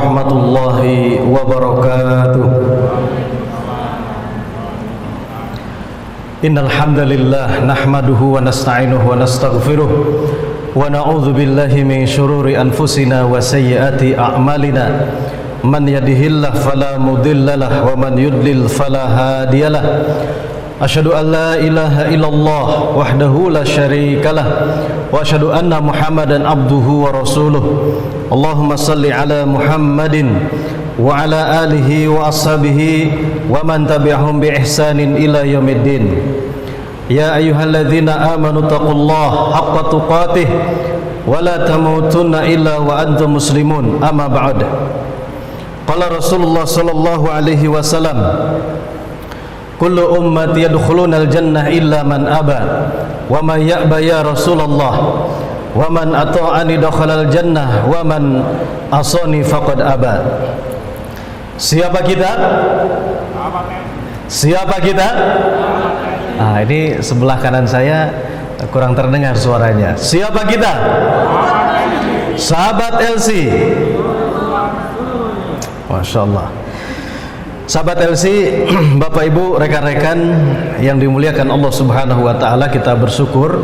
warahmatullahi wabarakatuh. Innal hamdalillah nahmaduhu wa nasta'inuhu wa nastaghfiruh wa na'udzu billahi min shururi anfusina wa sayyiati a'malina. Man yahdihillahu fala mudhillalah wa man yudlil fala hadiyalah. Asyhadu an la ilaha illallah wahdahu la syarikalah wa asyhadu anna Muhammadan abduhu wa rasuluh. Allahumma salli ala Muhammadin wa ala alihi wa ashabihi wa man tabi'ahum bi ihsanin ila yaumiddin. Ya ayyuhalladzina amanu taqullaha haqqa tuqatih wa la tamutunna illa wa antum muslimun. Amma ba'd. Qala Rasulullah sallallahu alaihi wasallam, kullu ummati yadkhulunal jannah illa man aba wa man ya'ba ya Rasulullah wa man ata'ani dakhalal jannah wa man asani faqad aba. Siapa kita? Siapa kita? Ah, ini sebelah kanan saya kurang terdengar suaranya. Siapa kita? Sahabat LC. Masya Allah. Sahabat LC, Bapak Ibu, rekan-rekan yang dimuliakan Allah Subhanahu wa taala, kita bersyukur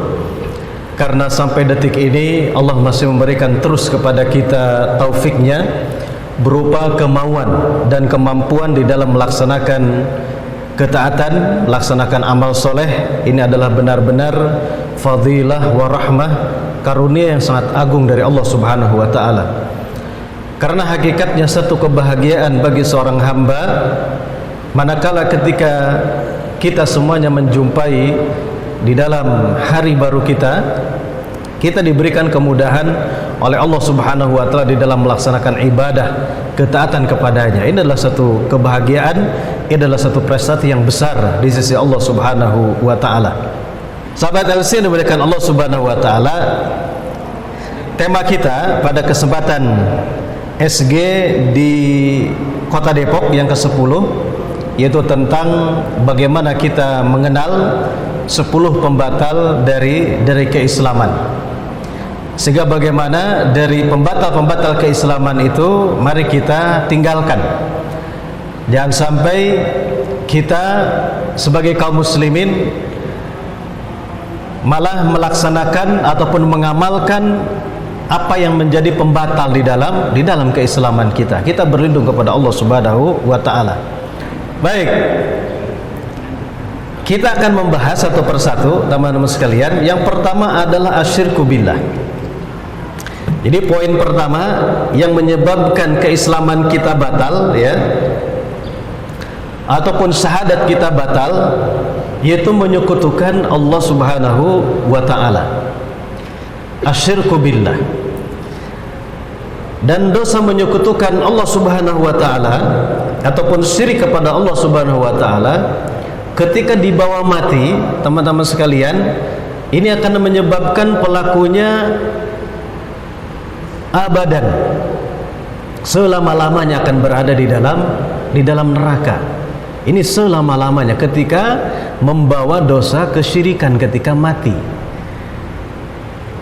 karena sampai detik ini Allah masih memberikan terus kepada kita taufiknya berupa kemauan dan kemampuan di dalam melaksanakan ketaatan, melaksanakan amal soleh. Ini adalah benar-benar fadilah wa rahmah, karunia yang sangat agung dari Allah Subhanahu wa taala. Karena hakikatnya satu kebahagiaan bagi seorang hamba manakala ketika kita semuanya menjumpai di dalam hari baru kita diberikan kemudahan oleh Allah Subhanahu wa taala di dalam melaksanakan ibadah, ketaatan kepadanya. Ini adalah satu kebahagiaan, ini adalah satu prestasi yang besar di sisi Allah Subhanahu wa taala. Sahabat LC yang dimuliakan Allah Subhanahu wa taala, tema kita pada kesempatan SG di Kota Depok yang ke-10 yaitu tentang bagaimana kita mengenal 10 pembatal dari keislaman. Sehingga bagaimana dari pembatal-pembatal keislaman itu mari kita tinggalkan. Jangan sampai kita sebagai kaum muslimin malah melaksanakan ataupun mengamalkan apa yang menjadi pembatal di dalam keislaman kita. Kita berlindung kepada Allah Subhanahu wa taala. Baik. Kita akan membahas satu persatu teman-teman sekalian. Yang pertama adalah asyirku billah. Jadi poin pertama yang menyebabkan keislaman kita batal ya, ataupun syahadat kita batal, yaitu menyekutukan Allah Subhanahu wa taala. Asyirku billah. Dan dosa menyekutukan Allah Subhanahu wa taala ataupun syirik kepada Allah Subhanahu wa taala ketika dibawa mati, teman-teman sekalian, ini akan menyebabkan pelakunya abadan, selama-lamanya akan berada di dalam neraka. Ini selama-lamanya ketika membawa dosa kesyirikan ketika mati.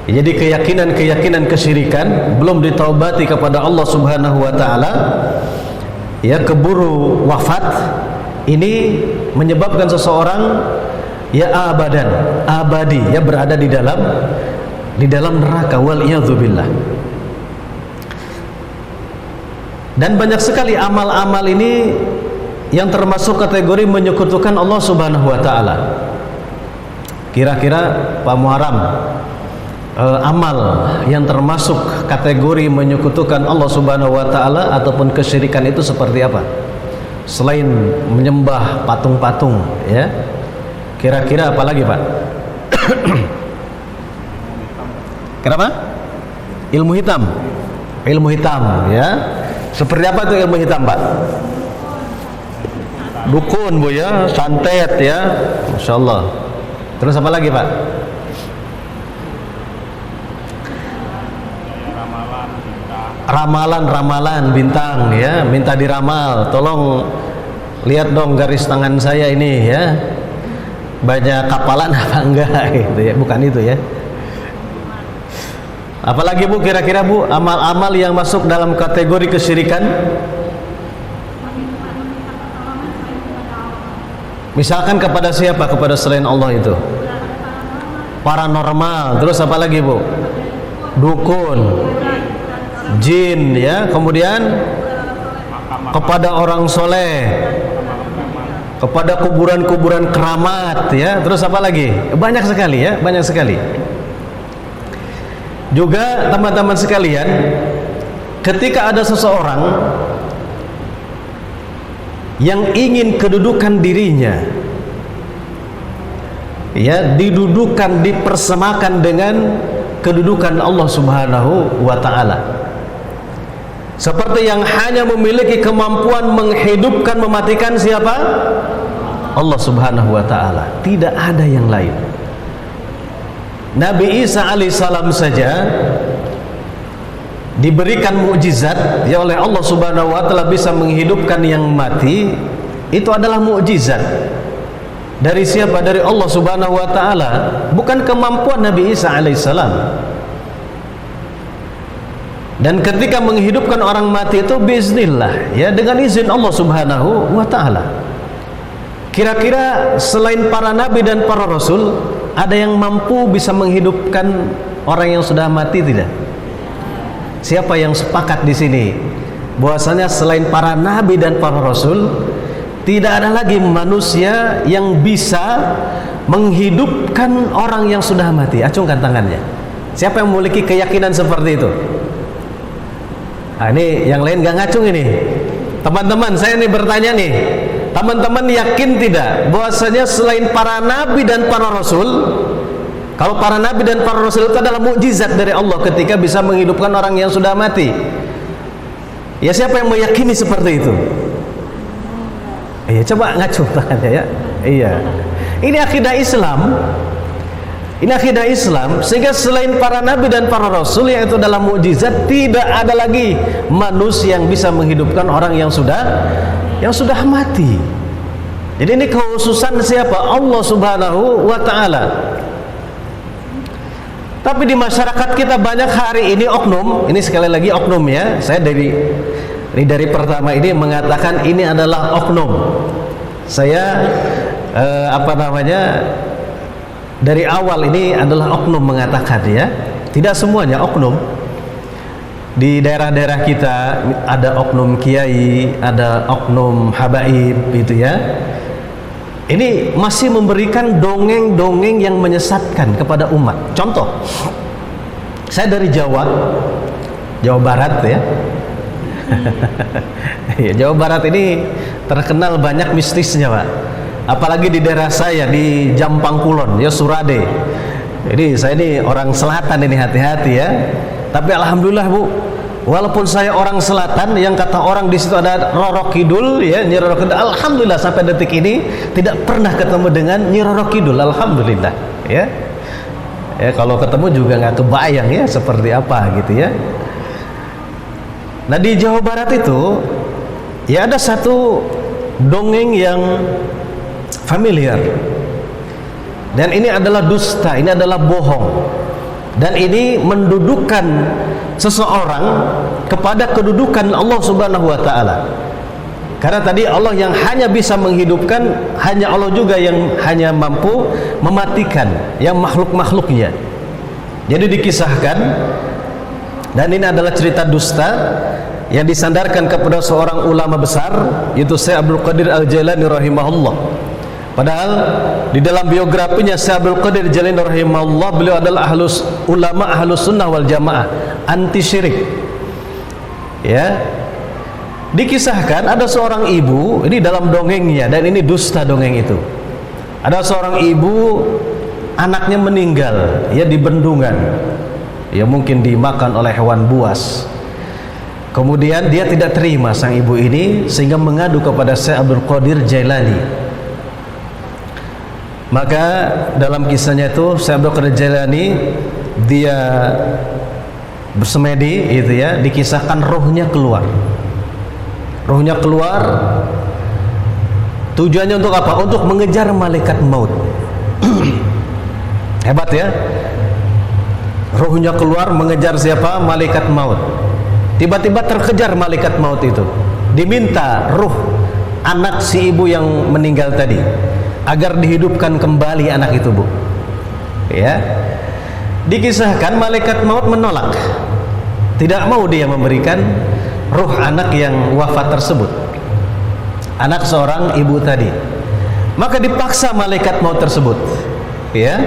Jadi keyakinan kesyirikan belum ditaubati kepada Allah Subhanahu wa taala, ya, keburu wafat, ini menyebabkan seseorang ya abadan, abadi, ya, berada di dalam neraka, wal iyadzubillah. Dan banyak sekali amal-amal ini yang termasuk kategori menyekutukan Allah Subhanahu wa taala. Kira-kira Pak Muharram, amal yang termasuk kategori menyekutukan Allah Subhanahu wa taala ataupun kesyirikan itu seperti apa? Selain menyembah patung-patung, ya. Kira-kira apa lagi, Pak? Kenapa? Ilmu hitam. Ilmu hitam, ya. Seperti apa itu ilmu hitam, Pak? Dukun, Bu, ya, santet, ya. Masya Allah. Terus apa lagi, Pak? Ramalan bintang, ya, minta diramal. Tolong lihat dong garis tangan saya ini, ya, banyak kapalan apa enggak gitu, ya. Bukan itu, ya. Apalagi Bu, kira-kira Bu, amal-amal yang masuk dalam kategori kesyirikan? Misalkan kepada siapa? Kepada selain Allah itu. Paranormal. Terus apa lagi Bu? Dukun, jin, ya. Kemudian kepada orang soleh, kepada kuburan-kuburan keramat, ya. Terus apa lagi? Banyak sekali, ya, banyak sekali. Juga teman-teman sekalian, ketika ada seseorang yang ingin kedudukan dirinya, ya, didudukan, dipersamakan dengan kedudukan Allah Subhanahu wa ta'ala, seperti yang hanya memiliki kemampuan menghidupkan, mematikan siapa? Allah Subhanahu wa ta'ala, tidak ada yang lain. Nabi Isa alaihissalam saja diberikan mukjizat, ya, oleh Allah Subhanahu wa ta'ala bisa menghidupkan yang mati. Itu adalah mukjizat dari siapa? Dari Allah Subhanahu wa ta'ala, bukan kemampuan Nabi Isa alaihissalam. Dan ketika menghidupkan orang mati itu biiznillah, ya, dengan izin Allah Subhanahu wa ta'ala. Kira-kira selain para nabi dan para rasul, ada yang mampu bisa menghidupkan orang yang sudah mati tidak? Siapa yang sepakat di sini bahwasanya selain para nabi dan para rasul, tidak ada lagi manusia yang bisa menghidupkan orang yang sudah mati? Acungkan tangannya. Siapa yang memiliki keyakinan seperti itu? Nah, ini yang lain gak ngacung ini. Teman-teman, saya ini bertanya nih, teman-teman yakin tidak bahwasanya selain para nabi dan para rasul, kalau para nabi dan para rasul itu adalah mukjizat dari Allah ketika bisa menghidupkan orang yang sudah mati? Ya, siapa yang meyakini seperti itu? Iya, coba ngacung tangannya, ya. Iya. Ini akidah Islam. Ini akidah Islam, sehingga selain para nabi dan para rasul yang itu adalah mukjizat, tidak ada lagi manusia yang bisa menghidupkan orang yang sudah mati. Jadi ini kekhususan siapa? Allah Subhanahu wa ta'ala. Tapi di masyarakat kita banyak hari ini oknum, ini sekali lagi oknum, ya. Saya dari pertama ini mengatakan ini adalah oknum. Saya dari awal ini adalah oknum mengatakan, ya. Tidak semuanya oknum. Di daerah-daerah kita ada oknum kiai, ada oknum habaib, gitu, ya. Ini masih memberikan dongeng-dongeng yang menyesatkan kepada umat. Contoh, saya dari Jawa Barat, ya. Jawa Barat ini terkenal banyak mistisnya, Pak. Apalagi di daerah saya di Jampang Kulon, ya, Surade. Jadi saya ini orang selatan ini, hati-hati, ya. Tapi alhamdulillah Bu, walaupun saya orang selatan, yang kata orang di situ ada Roro Kidul, ya, Nyi Roro Kidul. Alhamdulillah sampai detik ini tidak pernah ketemu dengan Nyi Roro Kidul. Alhamdulillah, ya. Ya, kalau ketemu juga nggak kebayang, ya, seperti apa, gitu, ya. Nah, di Jawa Barat itu, ya, ada satu dongeng yang familiar, dan ini adalah dusta, ini adalah bohong, dan ini mendudukkan seseorang kepada kedudukan Allah Subhanahu wa ta'ala. Karena tadi Allah yang hanya bisa menghidupkan, hanya Allah juga yang hanya mampu mematikan yang makhluk-makhluknya. Jadi dikisahkan, dan ini adalah cerita dusta yang disandarkan kepada seorang ulama besar, yaitu Syekh Abdul Qadir Al-Jailani rahimahullah. Padahal di dalam biografinya Syekh Abdul Qadir Al-Jailani rahimahullah, beliau adalah ulama ahlus sunnah wal jamaah, anti syirik, ya. Dikisahkan ada seorang ibu, ini dalam dongengnya, dan ini dusta dongeng itu. Ada seorang ibu, anaknya meninggal, ya, di bendungan, ya, mungkin dimakan oleh hewan buas. Kemudian dia tidak terima, sang ibu ini, sehingga mengadu kepada Syekh Abdul Qadir Jailani. Maka dalam kisahnya itu Syekh Abdul Qadir Jailani, dia bersemedi, itu, ya, dikisahkan rohnya keluar. Rohnya keluar tujuannya untuk apa? Untuk mengejar malaikat maut. Hebat, ya. ruhnya keluar mengejar siapa? Malaikat maut. Tiba-tiba terkejar malaikat maut itu, diminta ruh anak si ibu yang meninggal tadi agar dihidupkan kembali anak itu, Bu. Ya, dikisahkan malaikat maut menolak, tidak mau dia memberikan ruh anak yang wafat tersebut, anak seorang ibu tadi. Maka dipaksa malaikat maut tersebut, ya.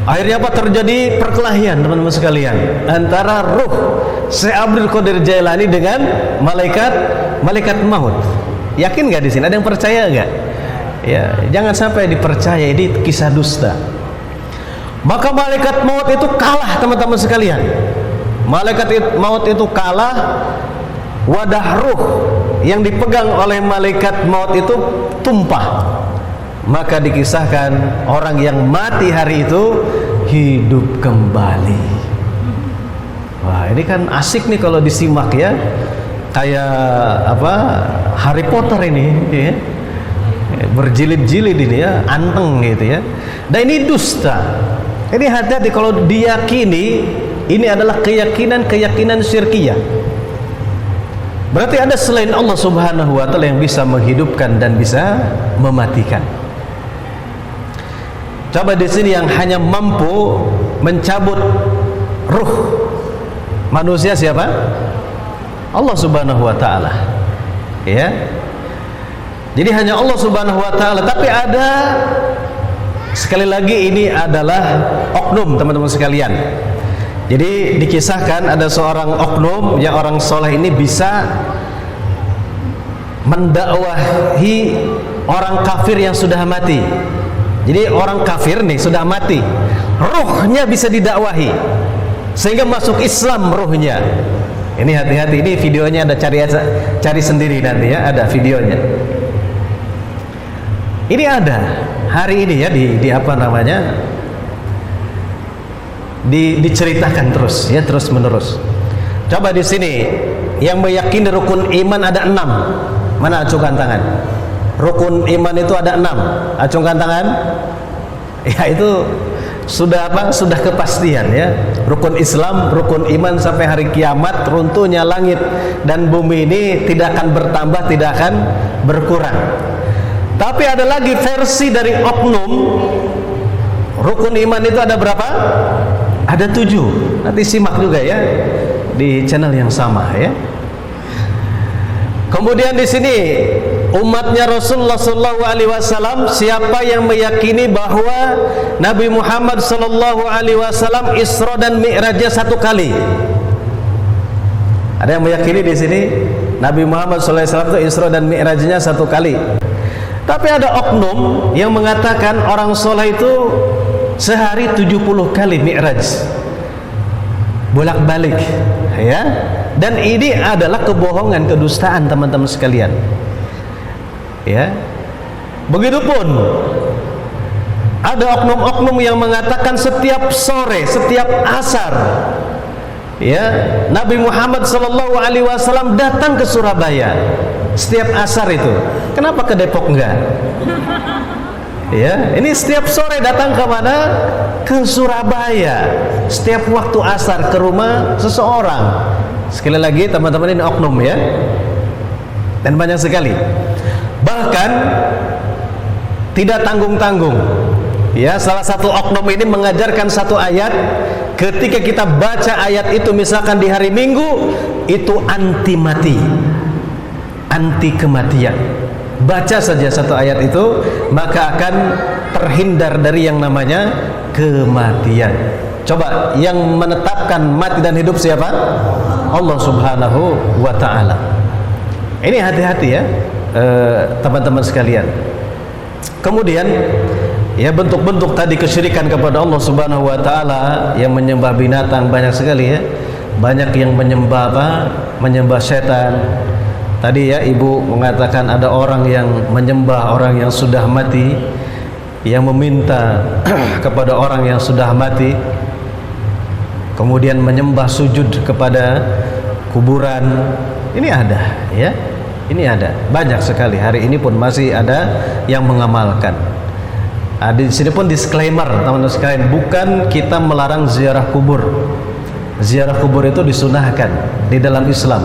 Akhirnya apa? Terjadi perkelahian, teman-teman sekalian, antara ruh Syekh Abdul Qadir Jailani dengan malaikat maut. Yakin nggak di sini? Ada yang percaya nggak? Ya, jangan sampai dipercaya, ini kisah dusta. Maka malaikat maut itu kalah, teman-teman sekalian. Malaikat maut itu kalah. Wadah ruh yang dipegang oleh malaikat maut itu tumpah. Maka dikisahkan orang yang mati hari itu hidup kembali. Wah, ini kan asik nih kalau disimak ya. Kayak apa? Harry Potter ini, ya. Berjilid-jilid ini ya, anteng gitu ya. Dan ini dusta. Ini hati-hati kalau diyakini ini adalah keyakinan syirkiyah. Berarti ada selain Allah Subhanahu wa taala yang bisa menghidupkan dan bisa mematikan. Coba di sini yang hanya mampu mencabut ruh manusia siapa? Allah Subhanahu wa taala. Ya. Jadi hanya Allah Subhanahu wa taala, tapi ada, sekali lagi ini adalah oknum, teman-teman sekalian. Jadi dikisahkan ada seorang oknum yang orang soleh ini bisa mendakwahi orang kafir yang sudah mati. Jadi orang kafir nih sudah mati, ruhnya bisa didakwahi sehingga masuk Islam ruhnya. Ini hati-hati, ini videonya ada, cari sendiri nanti ya, ada videonya. Ini ada hari ini ya di apa namanya? Diceritakan terus ya, terus menerus. Coba di sini yang meyakini rukun iman ada 6. Mana acungkan tangan? Rukun iman itu ada 6. Acungkan tangan. Ya itu sudah apa? Sudah kepastian ya. Rukun Islam, rukun iman sampai hari kiamat, runtuhnya langit dan bumi ini tidak akan bertambah, tidak akan berkurang. Tapi ada lagi versi dari oknum. Rukun iman itu ada berapa? Ada 7. Nanti simak juga ya di channel yang sama ya. Kemudian di sini umatnya Rasulullah Sallallahu Alaihi Wasallam, siapa yang meyakini bahwa Nabi Muhammad Sallallahu Alaihi Wasallam Isra dan Mi'rajnya 1 kali? Ada yang meyakini di sini Nabi Muhammad Sallallahu Alaihi Wasallam itu Isra dan Mi'rajnya 1 kali? Tapi ada oknum yang mengatakan orang soleh itu sehari 70 kali Mi'raj, bolak-balik ya. Dan ini adalah kebohongan, kedustaan, teman-teman sekalian ya. Begitupun ada oknum-oknum yang mengatakan setiap sore, setiap asar ya, Nabi Muhammad Sallallahu Alaihi Wasallam datang ke Surabaya setiap asar itu. Kenapa ke Depok enggak? Ya, ini setiap sore datang ke mana? Ke Surabaya. Setiap waktu asar ke rumah seseorang. Sekali lagi teman-teman, ini oknum ya. Dan banyak sekali. Bahkan tidak tanggung-tanggung. Ya, salah satu oknum ini mengajarkan satu ayat. Ketika kita baca ayat itu misalkan di hari Minggu, itu anti mati, anti kematian. Baca saja satu ayat itu, maka akan terhindar dari yang namanya kematian. Coba yang menetapkan mati dan hidup siapa? Allah Subhanahu wa ta'ala. Ini hati-hati ya teman-teman sekalian. Kemudian ya, bentuk-bentuk tadi kesyirikan kepada Allah Subhanahu wa ta'ala, yang menyembah binatang banyak sekali ya. Banyak yang menyembah apa? Menyembah setan. Tadi ya ibu mengatakan ada orang yang menyembah orang yang sudah mati, yang meminta kepada orang yang sudah mati, kemudian menyembah sujud kepada kuburan. Ini ada ya, ini ada banyak sekali. Hari ini pun masih ada yang mengamalkan. Di sini pun disclaimer teman-teman sekalian, bukan kita melarang ziarah kubur. Ziarah kubur itu disunahkan di dalam Islam.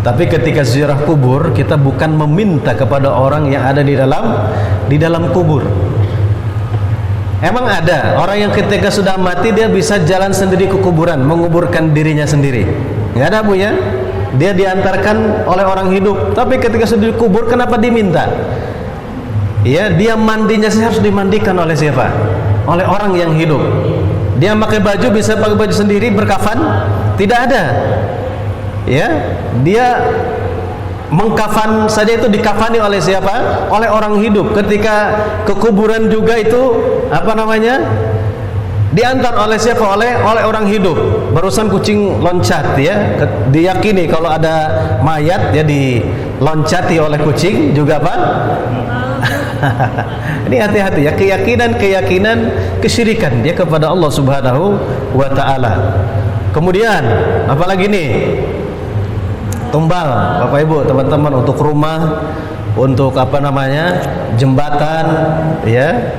Tapi ketika ziarah kubur, kita bukan meminta kepada orang yang ada di dalam kubur. Emang ada orang yang ketika sudah mati dia bisa jalan sendiri ke kuburan, menguburkan dirinya sendiri? Nggak ada, Bu, ya. Dia diantarkan oleh orang hidup. Tapi ketika sudah dikubur, kenapa diminta? Ya, dia mandinya harus dimandikan oleh siapa? Oleh orang yang hidup. Dia pakai baju bisa pakai baju sendiri, berkafan? Tidak ada. Ya, dia mengkafan saja itu dikafani oleh siapa? Oleh orang hidup. Ketika ke kuburan juga itu apa namanya? Diantar oleh siapa? Oleh orang hidup. Barusan kucing loncat, ya. Diyakini kalau ada mayat ya diloncati oleh kucing juga apa? Ini hati-hati ya, keyakinan kesyirikan dia kepada Allah Subhanahu wa taala. Kemudian apalagi nih? Tumbal, Bapak Ibu, teman-teman, untuk rumah, untuk apa namanya? Jembatan, ya.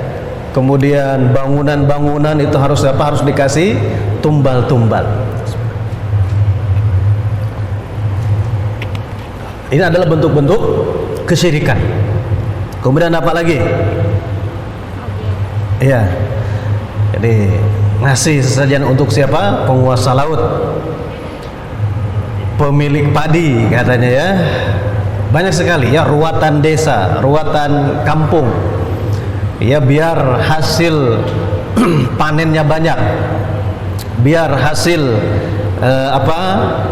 Kemudian bangunan-bangunan itu harus apa? Harus dikasih tumbal-tumbal. Ini adalah bentuk-bentuk kesyirikan. Kemudian apa lagi? Iya. Jadi ngasih sesajen untuk siapa? Penguasa laut, pemilik padi katanya, ya. Banyak sekali ya, ruatan desa, ruatan kampung. Ya, biar hasil panennya banyak. Biar hasil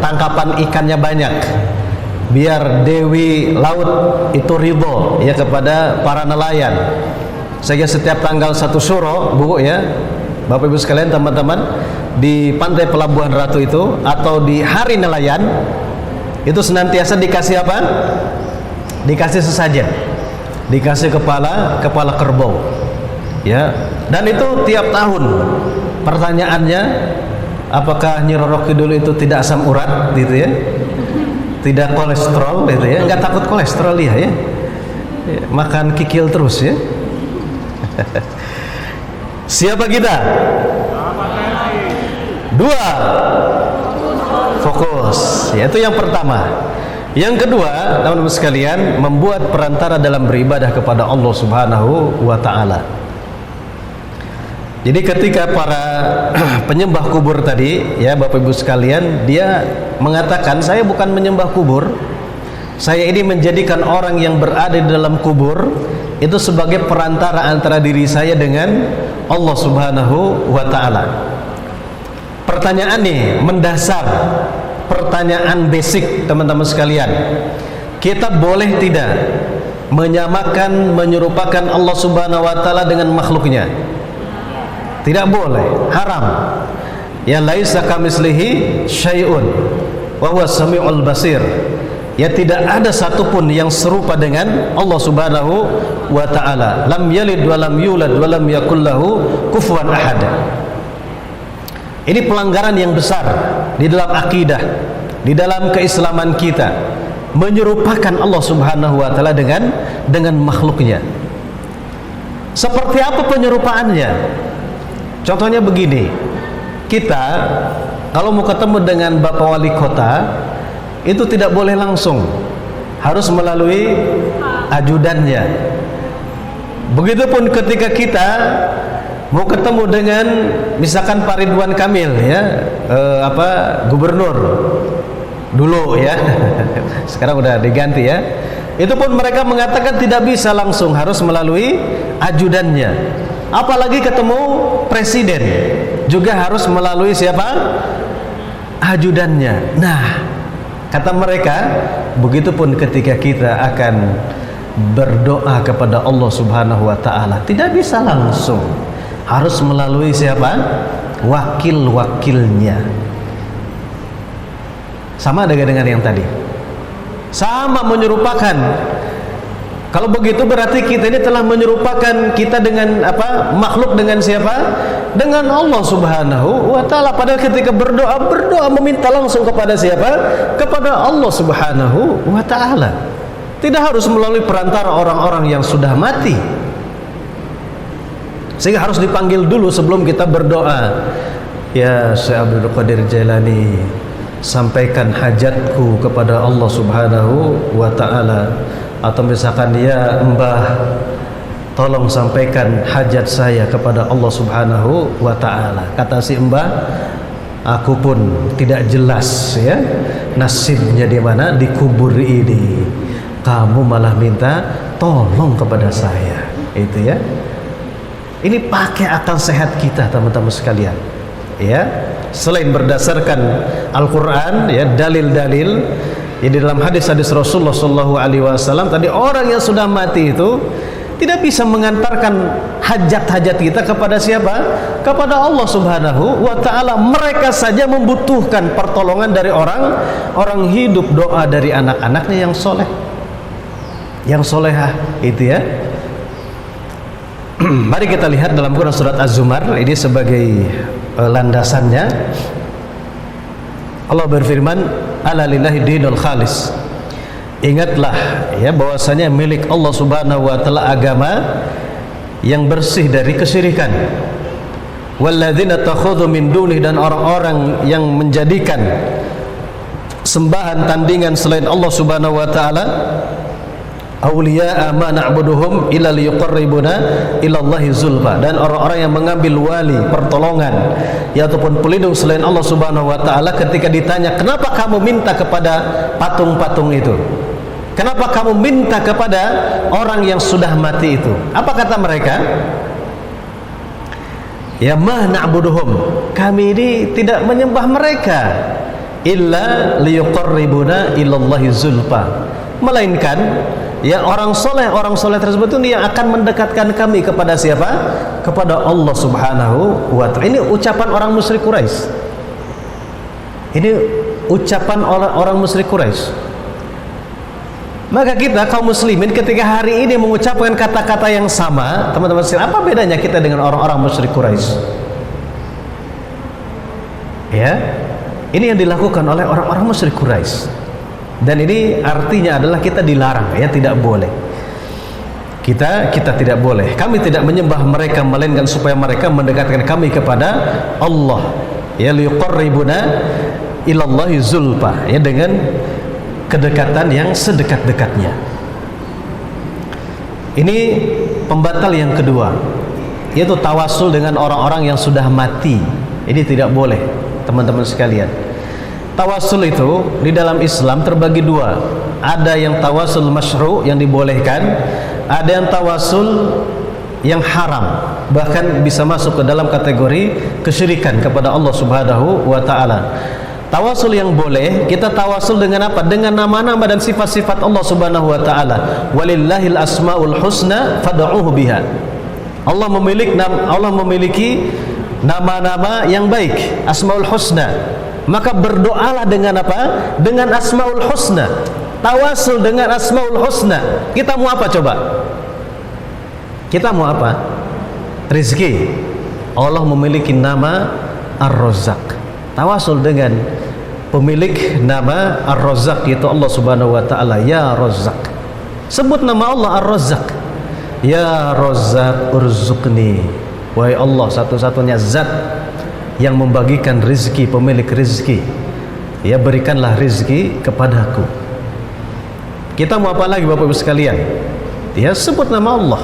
tangkapan ikannya banyak. Biar Dewi Laut itu ridho ya kepada para nelayan. Sehingga setiap tanggal 1 Syuro, Bu, ya, Bapak Ibu sekalian, teman-teman, di pantai Pelabuhan Ratu itu atau di hari nelayan itu senantiasa dikasih apa? Dikasih sesajen. Dikasih kepala kerbau. Ya. Dan itu tiap tahun. Pertanyaannya, apakah Nyi Roro Kidul itu tidak asam urat gitu, ya? Tidak kolesterol gitu, ya, nggak takut kolesterol dia, ya, makan kikil terus, ya. Siapa kita? Dua, fokus, yaitu yang pertama. Yang kedua, teman-teman sekalian, membuat perantara dalam beribadah kepada Allah Subhanahu wa taala. Jadi ketika para penyembah kubur tadi, ya Bapak Ibu sekalian, dia mengatakan, saya bukan menyembah kubur, saya ini menjadikan orang yang berada di dalam kubur itu sebagai perantara antara diri saya dengan Allah Subhanahu wa taala. Pertanyaan nih mendasar, pertanyaan basic, teman-teman sekalian. Kita boleh tidak menyamakan, menyerupakan Allah Subhanahu wa taala dengan makhluknya? Tidak boleh, haram. Ya, laisa kamislihi syai'un wa huwa samiul basir. Ya, tidak ada satupun yang serupa dengan Allah Subhanahu wa taala. Lam yalid wa lam yulad wa lam yakul lahu kufuwan ahad. Ini pelanggaran yang besar di dalam akidah, di dalam keislaman kita, menyerupakan Allah Subhanahu wa taala dengan makhluknya. Seperti apa penyerupaannya? Contohnya begini, kita kalau mau ketemu dengan Bapak Wali Kota itu tidak boleh langsung, harus melalui ajudannya. Begitupun ketika kita mau ketemu dengan misalkan Pak Ridwan Kamil, ya, gubernur dulu, ya, sekarang udah diganti, ya. Itu pun mereka mengatakan tidak bisa langsung, harus melalui ajudannya. Apalagi ketemu presiden juga harus melalui siapa? Ajudannya. Nah, kata mereka, begitupun ketika kita akan berdoa kepada Allah Subhanahu wa taala, tidak bisa langsung, harus melalui siapa? Wakil-wakilnya. Sama dengan yang tadi. Sama, menyerupakan. Kalau begitu berarti kita ini telah menyerupakan kita dengan apa? Makhluk dengan siapa? Dengan Allah Subhanahu wa taala. Padahal ketika berdoa meminta langsung kepada siapa? Kepada Allah Subhanahu wa taala. Tidak harus melalui perantara orang-orang yang sudah mati. Sehingga harus dipanggil dulu sebelum kita berdoa. Ya Syekh Abdul Qadir Jailani, sampaikan hajatku kepada Allah Subhanahu wa taala. Atau misalkan, ya Mbah, tolong sampaikan hajat saya kepada Allah Subhanahu wa taala. Kata si Mbah, aku pun tidak jelas ya nasibnya di mana di kubur ini. Kamu malah minta tolong kepada saya. Itu ya. Ini pakai akal sehat kita, teman-teman sekalian. Ya, selain berdasarkan Al-Quran, ya, dalil-dalil ya, di dalam hadis-hadis Rasulullah SAW tadi, orang yang sudah mati itu tidak bisa mengantarkan hajat-hajat kita kepada siapa? Kepada Allah Subhanahu wa ta'ala. Mereka saja membutuhkan pertolongan dari orang hidup, doa dari anak-anaknya yang soleh, yang solehah, itu ya. Mari kita lihat dalam Quran surat Az-Zumar ini sebagai landasannya. Allah berfirman, ala lillahi dinul khalis. Ingatlah ya bahwasanya milik Allah Subhanahu wa taala agama yang bersih dari kesyirikan. Walladzina takhudhu min dunih, dan orang-orang yang menjadikan sembahan tandingan selain Allah Subhanahu wa taala, awliya'a ma na'buduhum illa liyuqarribuna ilallahi zulfa, dan orang-orang yang mengambil wali, pertolongan ya ataupun pelindung selain Allah Subhanahu wa taala, ketika ditanya, kenapa kamu minta kepada patung-patung itu? Kenapa kamu minta kepada orang yang sudah mati itu? Apa kata mereka? Ya ma na'buduhum, kami ini tidak menyembah mereka, illa liyuqarribuna ilallahi zulfa, melainkan ya orang soleh tersebut itu yang akan mendekatkan kami kepada siapa? Kepada Allah Subhanahu wa ta'ala. Ini ucapan orang musyrik Quraisy. Ini ucapan orang musyrik Quraisy. Maka kita kaum muslimin ketika hari ini mengucapkan kata-kata yang sama, teman-teman sekalian, apa bedanya kita dengan orang-orang musyrik Quraisy? Ya, ini yang dilakukan oleh orang-orang musyrik Quraisy. Dan ini artinya adalah kita dilarang, ya, tidak boleh. Kita tidak boleh. Kami tidak menyembah mereka, melainkan supaya mereka mendekatkan kami kepada Allah. Ya, liqarribuna ilallahi zulfa, ya, dengan kedekatan yang sedekat-dekatnya. Ini pembatal yang kedua, yaitu tawasul dengan orang-orang yang sudah mati. Ini tidak boleh, teman-teman sekalian. Tawasul itu di dalam Islam terbagi dua. Ada yang tawasul masyru', yang dibolehkan. Ada yang tawasul yang haram, bahkan bisa masuk ke dalam kategori kesyirikan kepada Allah Subhanahu wa ta'ala. Tawasul yang boleh, kita tawasul dengan apa? Dengan nama-nama dan sifat-sifat Allah Subhanahu wa ta'ala. Walillahil asmaul husna fad'uhu biha. Allah memiliki nama-nama yang baik, asmaul husna. Maka berdoalah dengan apa? Dengan asmaul husna. Tawasul dengan asmaul husna. Kita mau apa coba? Kita mau apa? Rizki. Allah memiliki nama Ar-Razzaq. Tawasul dengan pemilik nama Ar-Razzaq, yaitu Allah Subhanahu wa ta'ala. Ya Razzaq. Sebut nama Allah Ar-Razzaq. Ya Razzaq urzuqni. Wahai Allah, satu-satunya zat yang membagikan rizki, pemilik rizki, ya, berikanlah rizki kepadaku. Kita mau apa lagi Bapak Ibu sekalian? Ya, sebut nama Allah.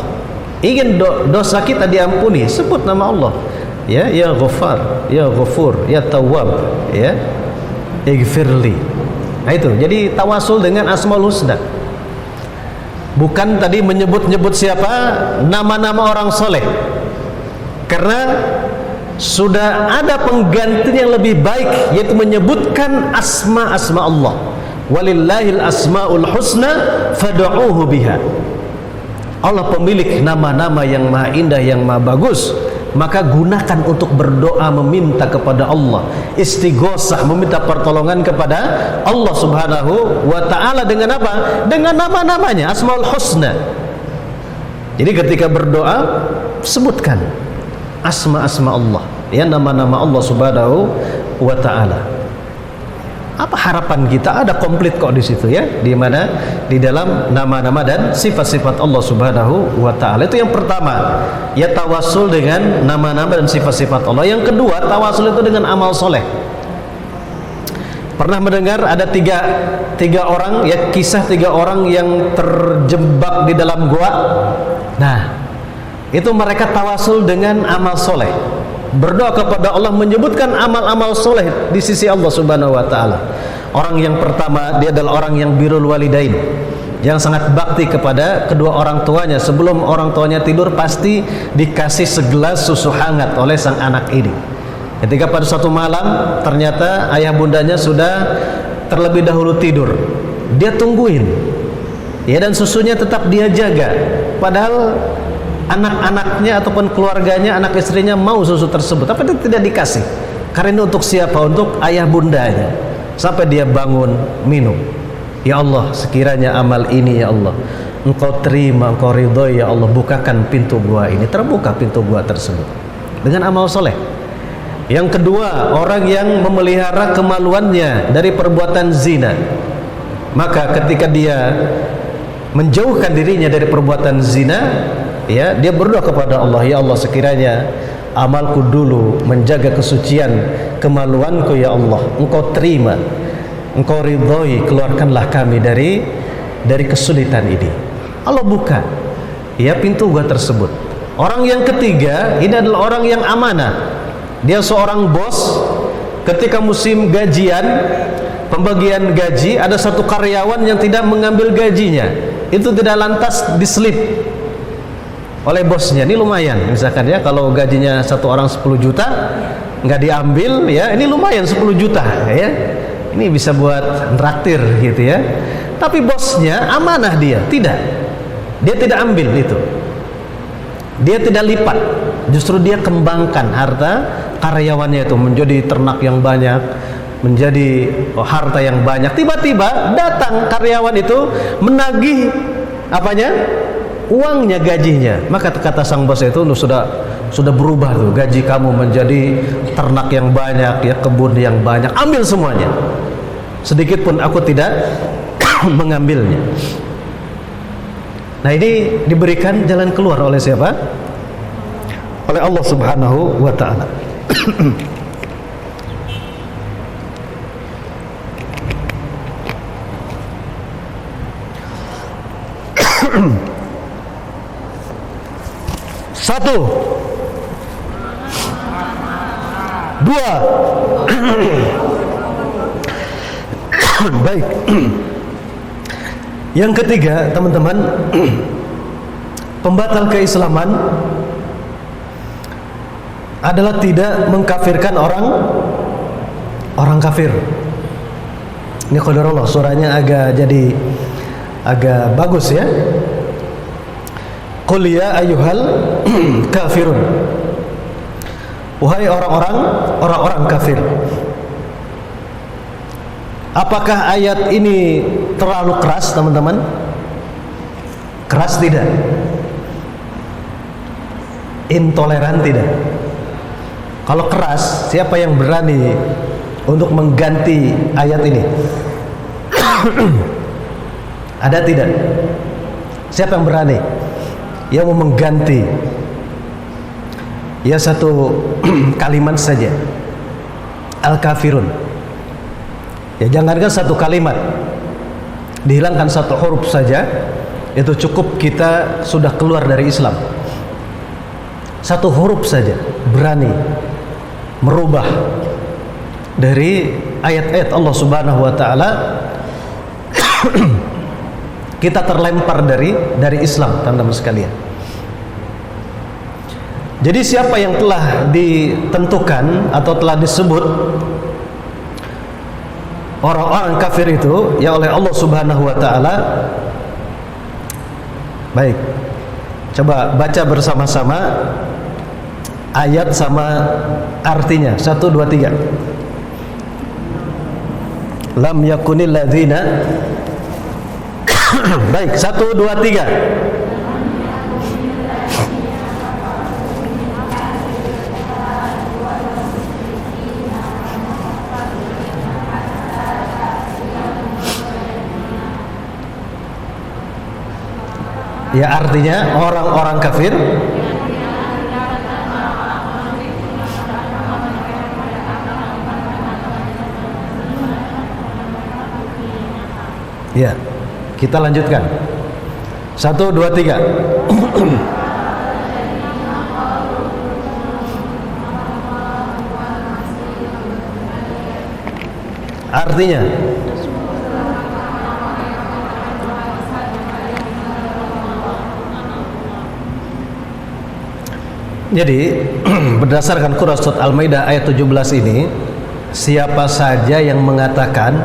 Ingin dosa kita diampuni, sebut nama Allah. Ya, ya Ghaffar, ya Ghafur, ya Tawwab, ya Ighfirli. Nah itu, jadi tawasul dengan Asmaul Husna. Bukan tadi menyebut-nyebut siapa, nama-nama orang soleh. Karena sudah ada pengganti yang lebih baik, yaitu menyebutkan asma-asma Allah. Walillahil asmaul husna fad'uhu biha. Allah pemilik nama-nama yang maha indah, yang maha bagus. Maka gunakan untuk berdoa, meminta kepada Allah, istighosah, meminta pertolongan kepada Allah Subhanahu wa ta'ala. Dengan apa? Dengan nama-namanya, Asmaul Husna. Jadi ketika berdoa, sebutkan asma-asma Allah, ya, nama-nama Allah Subhanahu wa ta'ala. Apa harapan kita? Ada komplit kok di situ ya. Di mana? Di dalam nama-nama dan sifat-sifat Allah Subhanahu wa taala. Itu yang pertama. Ya tawasul dengan nama-nama dan sifat-sifat Allah. Yang kedua, tawasul itu dengan amal soleh. Pernah mendengar ada tiga orang ya, kisah tiga orang yang terjebak di dalam gua. Nah, itu mereka tawasul dengan amal soleh, berdoa kepada Allah, menyebutkan amal-amal soleh di sisi Allah Subhanahu wa taala. Orang yang pertama, dia adalah orang yang birrul walidain, yang sangat bakti kepada kedua orang tuanya. Sebelum orang tuanya tidur pasti dikasih segelas susu hangat oleh sang anak ini. Ketika pada suatu malam ternyata ayah bundanya sudah terlebih dahulu tidur, dia tungguin ya, dan susunya tetap dia jaga, padahal anak-anaknya ataupun keluarganya, anak istrinya mau susu tersebut, tapi itu tidak dikasih. Karena untuk siapa? Untuk ayah bundanya. Sampai dia bangun minum. Ya Allah, sekiranya amal ini ya Allah Engkau terima, Engkau ridhoi ya Allah, bukakan pintu gua ini. Terbuka pintu gua tersebut dengan amal soleh. Yang kedua, orang yang memelihara kemaluannya dari perbuatan zina. Maka ketika dia menjauhkan dirinya dari perbuatan zina, ya, dia berdoa kepada Allah, ya Allah, sekiranya amalku dulu menjaga kesucian kemaluanku ya Allah, Engkau terima, Engkau ridhoi, keluarkanlah kami dari kesulitan ini. Allah buka ya pintu gua tersebut. Orang yang ketiga, ini adalah orang yang amanah. Dia seorang bos. Ketika musim gajian, pembagian gaji, ada satu karyawan yang tidak mengambil gajinya. Itu tidak lantas diselip oleh bosnya. Ini lumayan, misalkan ya, kalau gajinya satu orang 10 juta nggak diambil ya, ini lumayan 10 juta ya, ini bisa buat traktir gitu ya. Tapi bosnya amanah, dia tidak ambil itu, dia tidak lipat, justru dia kembangkan harta karyawannya itu menjadi ternak yang banyak, menjadi harta yang banyak. Tiba-tiba datang karyawan itu menagih apanya? Uangnya, gajinya. Maka kata sang bos itu, sudah berubah tuh, gaji kamu menjadi ternak yang banyak ya, kebun yang banyak, ambil semuanya, sedikit pun aku tidak mengambilnya. Nah, ini diberikan jalan keluar oleh siapa? Oleh Allah Subhanahu wa ta'ala. Satu, dua. Baik. Yang ketiga, teman-teman, pembatal keislaman adalah tidak mengkafirkan orang kafir. Ini qadarullah, suaranya agak bagus ya. Qul ya ayyuhal kafirun. Wahai orang-orang kafir. Apakah ayat ini terlalu keras, teman-teman? Keras tidak? Intoleran tidak? Kalau keras, siapa yang berani untuk mengganti ayat ini? Ada tidak? Siapa yang berani yang mau mengganti? Ya, satu kalimat saja, al-kafirun. Ya, jangankan satu kalimat, dihilangkan satu huruf saja, itu cukup kita sudah keluar dari Islam. Satu huruf saja berani merubah dari ayat-ayat Allah Subhanahu wa ta'ala, kita terlempar dari Islam, teman-teman sekalian. Jadi siapa yang telah ditentukan atau telah disebut orang-orang kafir itu ya oleh Allah Subhanahu wa ta'ala. Baik, coba baca bersama-sama ayat sama artinya. 1, 2, 3. Lam yakunil ladzina. Baik, 1, 2, 3. Ya, artinya orang-orang kafir ya. Kita lanjutkan. 1, 2, 3. Artinya jadi berdasarkan Quran Surat Al-Maidah ayat 17 ini, siapa saja yang mengatakan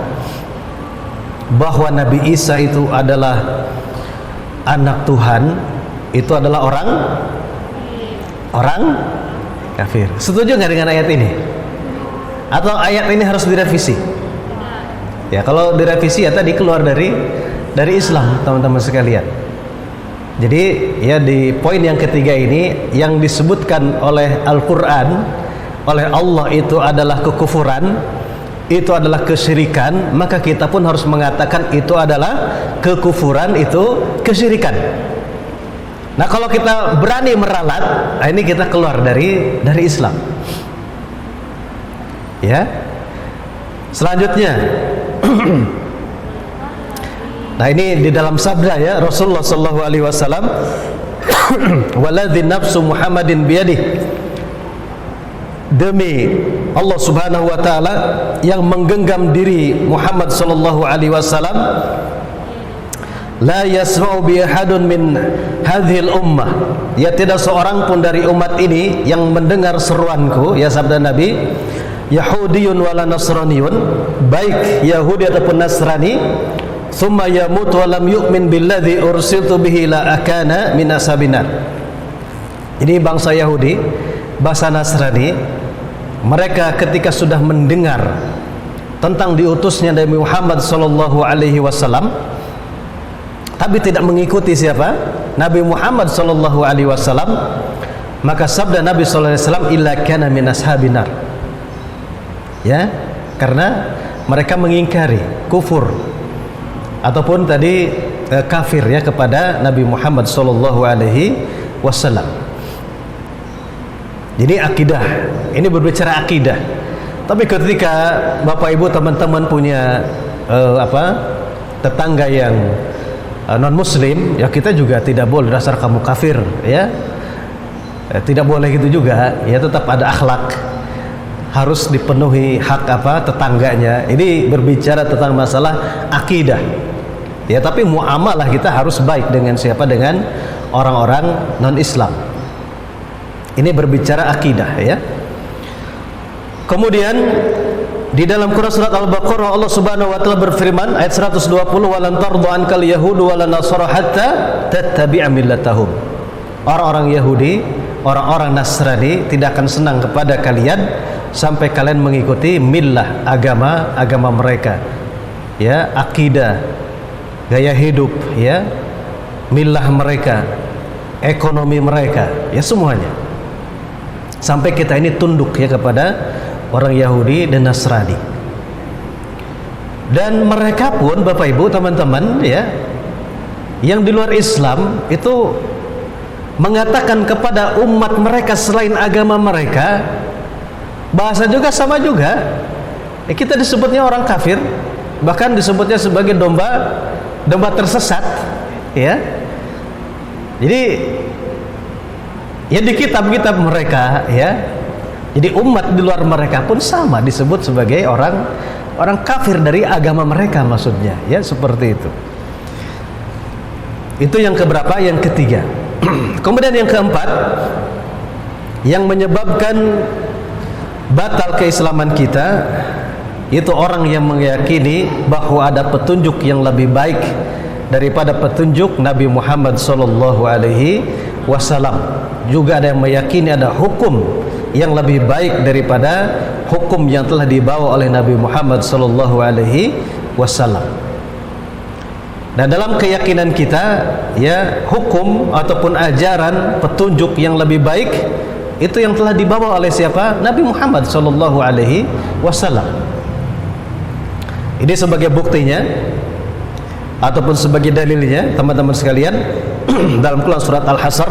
bahwa Nabi Isa itu adalah anak Tuhan, itu adalah orang kafir. Setuju nggak dengan ayat ini? Atau ayat ini harus direvisi? Ya, kalau direvisi ya tadi keluar dari Islam, teman-teman sekalian. Jadi ya di poin yang ketiga ini yang disebutkan oleh Al-Quran, oleh Allah itu adalah kekufuran, itu adalah kesyirikan, maka kita pun harus mengatakan itu adalah kekufuran, itu kesyirikan. Nah, kalau kita berani meralat, nah ini kita keluar dari Islam. Ya. Selanjutnya nah, ini di dalam sabda ya Rasulullah sallallahu alaihi wasallam, waladzi nafsu Muhammadin biyadih, demi Allah Subhanahu wa taala yang menggenggam diri Muhammad sallallahu alaihi wasallam, la yasma'u bi ahadun min hadhil ummah, ya tidak seorang pun dari umat ini yang mendengar seruanku, ya sabda Nabi, Yahudiyun wala Nasraniyun, baik Yahudi ataupun Nasrani, thumma yamutu wa lam yu'min billadzi ursiltu bihi la akana min ashabinar. Ini bangsa Yahudi, bangsa Nasrani, mereka ketika sudah mendengar tentang diutusnya Nabi Muhammad sallallahu alaihi wasallam, tapi tidak mengikuti siapa? Nabi Muhammad sallallahu alaihi wasallam, maka sabda Nabi sallallahu alaihi wasallam, illa kana min ashabinar. Ya, karena mereka mengingkari, kufur ataupun tadi kafir ya kepada Nabi Muhammad sallallahu alaihi wasallam. Jadi akidah, ini berbicara akidah. Tapi ketika Bapak Ibu teman-teman punya tetangga yang non muslim, ya kita juga tidak boleh dasar kamu kafir ya. Tidak boleh gitu juga, ya tetap ada akhlak. Harus dipenuhi hak tetangganya. Ini berbicara tentang masalah akidah. Ya, tapi muamalah kita harus baik dengan siapa? Dengan orang-orang non-Islam. Ini berbicara akidah ya. Kemudian di dalam Quran surat Al-Baqarah Allah Subhanahu wa taala berfirman ayat 120, walan tardu ankal yahudu walan nasara hatta tattabi'a millatahum. Orang-orang Yahudi, orang-orang Nasrani tidak akan senang kepada kalian sampai kalian mengikuti millah, agama mereka. Ya, akidah, gaya hidup ya, millah mereka, ekonomi mereka, ya semuanya. Sampai kita ini tunduk ya kepada orang Yahudi dan Nasrani. Dan mereka pun Bapak Ibu teman-teman ya, yang di luar Islam itu mengatakan kepada umat mereka selain agama mereka, bahasa juga sama juga. Kita disebutnya orang kafir, bahkan disebutnya sebagai domba tersesat ya. Jadi ya di kitab-kitab mereka ya, jadi umat di luar mereka pun sama disebut sebagai orang kafir dari agama mereka, maksudnya ya, seperti itu. Itu yang keberapa? Yang ketiga. Kemudian yang keempat, yang menyebabkan batal keislaman kita, itu orang yang meyakini bahwa ada petunjuk yang lebih baik daripada petunjuk Nabi Muhammad sallallahu alaihi wasallam. Juga ada yang meyakini ada hukum yang lebih baik daripada hukum yang telah dibawa oleh Nabi Muhammad sallallahu alaihi wasallam. Dan dalam keyakinan kita ya, hukum ataupun ajaran petunjuk yang lebih baik itu yang telah dibawa oleh siapa? Nabi Muhammad sallallahu alaihi wasallam. Ini sebagai buktinya ataupun sebagai dalilnya teman-teman sekalian, dalam Quran surat Al-Hasr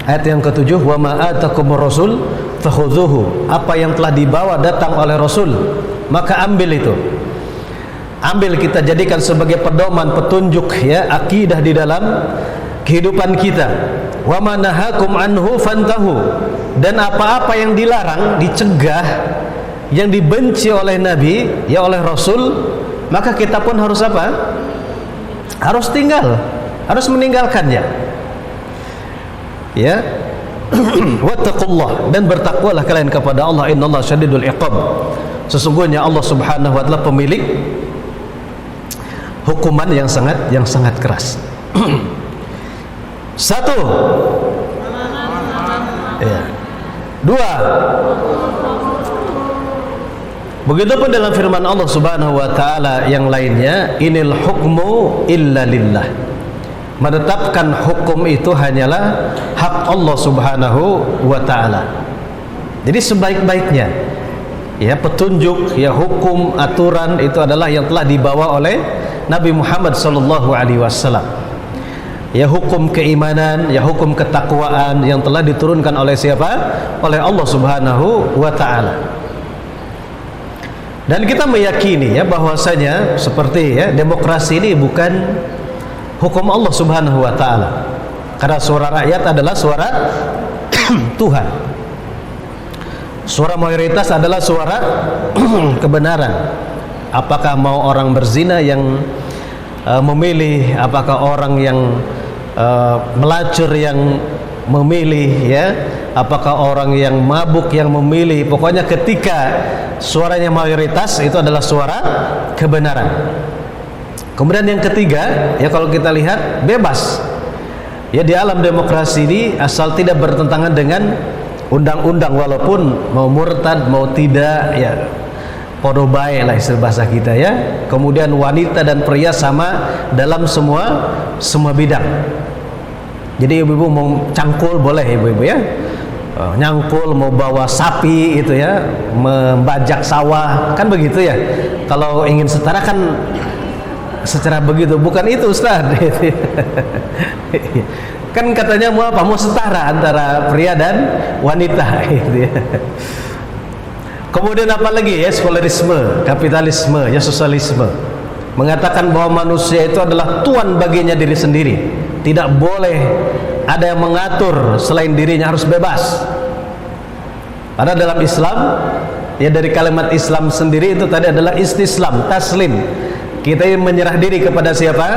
ayat yang ke-7, wa ma atakumur rasul fakhudhuhu, apa yang telah dibawa datang oleh Rasul maka ambil itu. Ambil, kita jadikan sebagai pedoman, petunjuk ya, akidah di dalam kehidupan kita. Wa ma nahakum anhu fantahu, dan apa-apa yang dilarang, dicegah, yang dibenci oleh Nabi ya, oleh Rasul, maka kita pun harus apa? Harus tinggal, harus meninggalkannya. Ya. Wattaqullah, dan bertakwalah kalian kepada Allah, innallaha syadidul iqab. Sesungguhnya Allah Subhanahu wa taala pemilik hukuman yang sangat keras. Satu. Ya. Dua. Begitupun dalam firman Allah Subhanahu wa taala yang lainnya, inil hukmu illa lillah. Menetapkan hukum itu hanyalah hak Allah Subhanahu wa taala. Jadi sebaik-baiknya ya petunjuk, ya hukum, aturan itu adalah yang telah dibawa oleh Nabi Muhammad sallallahu alaihi wasallam. Ya hukum keimanan, ya hukum ketakwaan yang telah diturunkan oleh siapa? Oleh Allah Subhanahu wa taala. Dan kita meyakini ya bahwasanya seperti ya, demokrasi ini bukan hukum Allah Subhanahu wa taala. Karena suara rakyat adalah suara Tuhan. Suara mayoritas adalah suara kebenaran. Apakah mau orang berzina yang memilih, apakah orang yang melacur yang memilih ya, apakah orang yang mabuk yang memilih. Pokoknya ketika suaranya mayoritas itu adalah suara kebenaran. Kemudian yang ketiga ya, kalau kita lihat bebas ya, di alam demokrasi ini asal tidak bertentangan dengan undang-undang, walaupun mau murtad mau tidak ya, podo bae lah istilah bahasa kita ya. Kemudian wanita dan pria sama dalam semua bidang. Jadi ibu-ibu mau cangkul boleh ibu-ibu ya, nyangkul, mau bawa sapi itu ya, membajak sawah kan begitu ya. Kalau ingin setara kan secara begitu, bukan itu Ustaz. Kan katanya mau apa? Mau setara antara pria dan wanita gitu ya. Kemudian apa lagi ya, sekularisme, kapitalisme, ya sosialisme, mengatakan bahwa manusia itu adalah tuan baginya diri sendiri, tidak boleh ada yang mengatur selain dirinya, harus bebas. Karena dalam Islam ya, dari kalimat Islam sendiri itu tadi adalah istislam, taslim. Kita menyerah diri kepada siapa?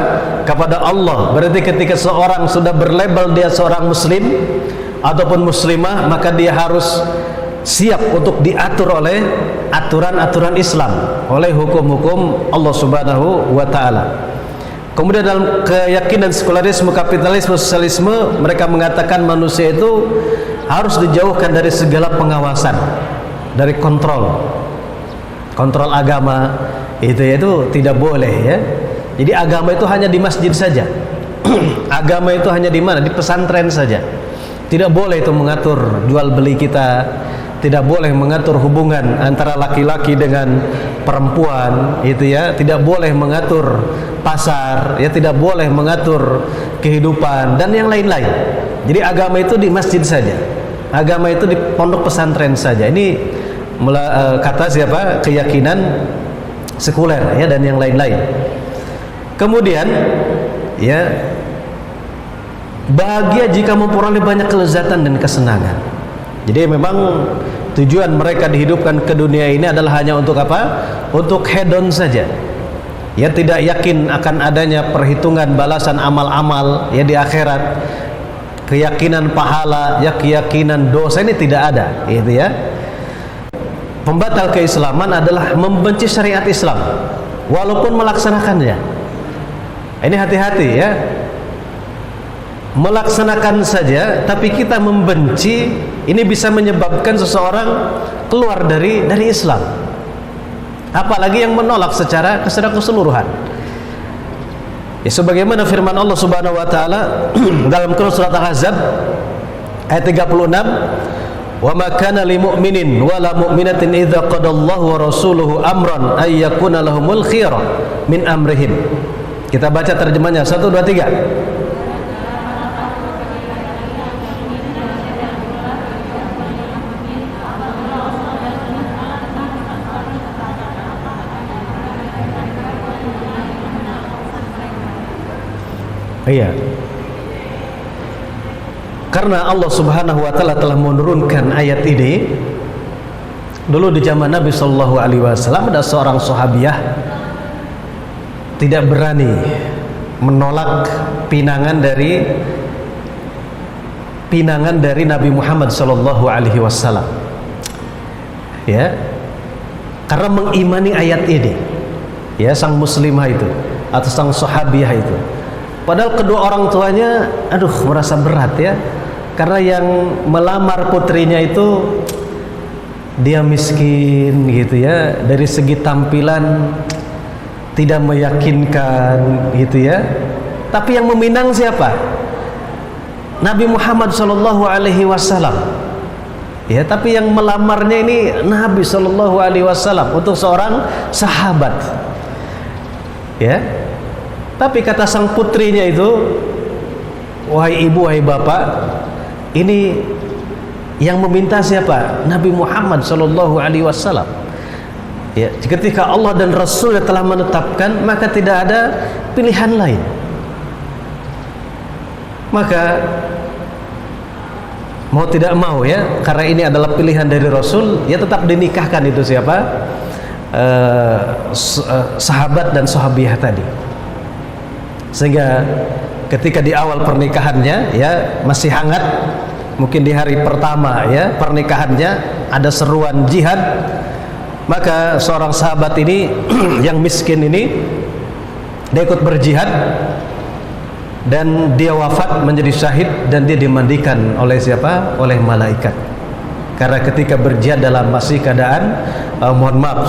Kepada Allah. Berarti ketika seorang sudah berlabel dia seorang muslim ataupun muslimah, maka dia harus siap untuk diatur oleh aturan-aturan Islam, oleh hukum-hukum Allah Subhanahu wa taala. Kemudian dalam keyakinan sekularisme, kapitalisme, sosialisme, mereka mengatakan manusia itu harus dijauhkan dari segala pengawasan, dari kontrol agama itu tidak boleh ya. Jadi agama itu hanya di masjid saja. Agama itu hanya di mana? Di pesantren saja. Tidak boleh itu mengatur jual beli kita, tidak boleh mengatur hubungan antara laki-laki dengan perempuan itu ya, tidak boleh mengatur pasar ya, tidak boleh mengatur kehidupan dan yang lain-lain. Jadi agama itu di masjid saja, agama itu di pondok pesantren saja. Ini kata siapa? Keyakinan sekuler ya, dan yang lain-lain. Kemudian ya, bahagia jika memperoleh banyak kelezatan dan kesenangan. Jadi memang tujuan mereka dihidupkan ke dunia ini adalah hanya untuk apa? Untuk hedon saja. Ya, tidak yakin akan adanya perhitungan balasan amal-amal ya di akhirat. Keyakinan pahala ya, keyakinan dosa ini tidak ada, gitu ya. Pembatal keislaman adalah membenci syariat Islam walaupun melaksanakannya. Ini hati-hati ya. Melaksanakan saja tapi kita membenci, ini bisa menyebabkan seseorang keluar dari Islam. Apalagi yang menolak secara keseluruhan. Ya, sebagaimana firman Allah Subhanahu wa taala dalam surat Al-Ahzab ayat 36, "Wa ma kana lil mu'minin wa la mu'minatin idza qadallahu wa rasuluhu amran ay yakuna lahumul khiyarah min amrihim." Kita baca terjemahnya 1 2 3. Iya. Karena Allah Subhanahu wa taala telah menurunkan ayat ini. Dulu di zaman Nabi sallallahu alaihi wasallam ada seorang sahabiah tidak berani menolak pinangan dari Nabi Muhammad sallallahu alaihi wasallam. Ya. Karena mengimani ayat ini. Ya, sang muslimah itu atau sang sahabiah itu. Padahal kedua orang tuanya merasa berat ya. Karena yang melamar putrinya itu dia miskin gitu ya, dari segi tampilan tidak meyakinkan gitu ya. Tapi yang meminang siapa? Nabi Muhammad sallallahu alaihi wasallam. Ya, tapi yang melamarnya ini Nabi sallallahu alaihi wasallam untuk seorang sahabat. Ya. Tapi kata sang putrinya itu, wahai ibu, wahai bapak, ini yang meminta siapa? Nabi Muhammad sallallahu alaihi wasallam. Ya, ketika Allah dan Rasul telah menetapkan, maka tidak ada pilihan lain. Maka mau tidak mau ya, karena ini adalah pilihan dari Rasul, ya tetap dinikahkan itu siapa? Sahabat dan sahabiah tadi. Sehingga ketika di awal pernikahannya ya masih hangat, mungkin di hari pertama ya pernikahannya ada seruan jihad, maka seorang sahabat ini yang miskin ini dia ikut berjihad dan dia wafat menjadi syahid dan dia dimandikan oleh siapa? Oleh malaikat. Karena ketika berjihad dalam masih keadaan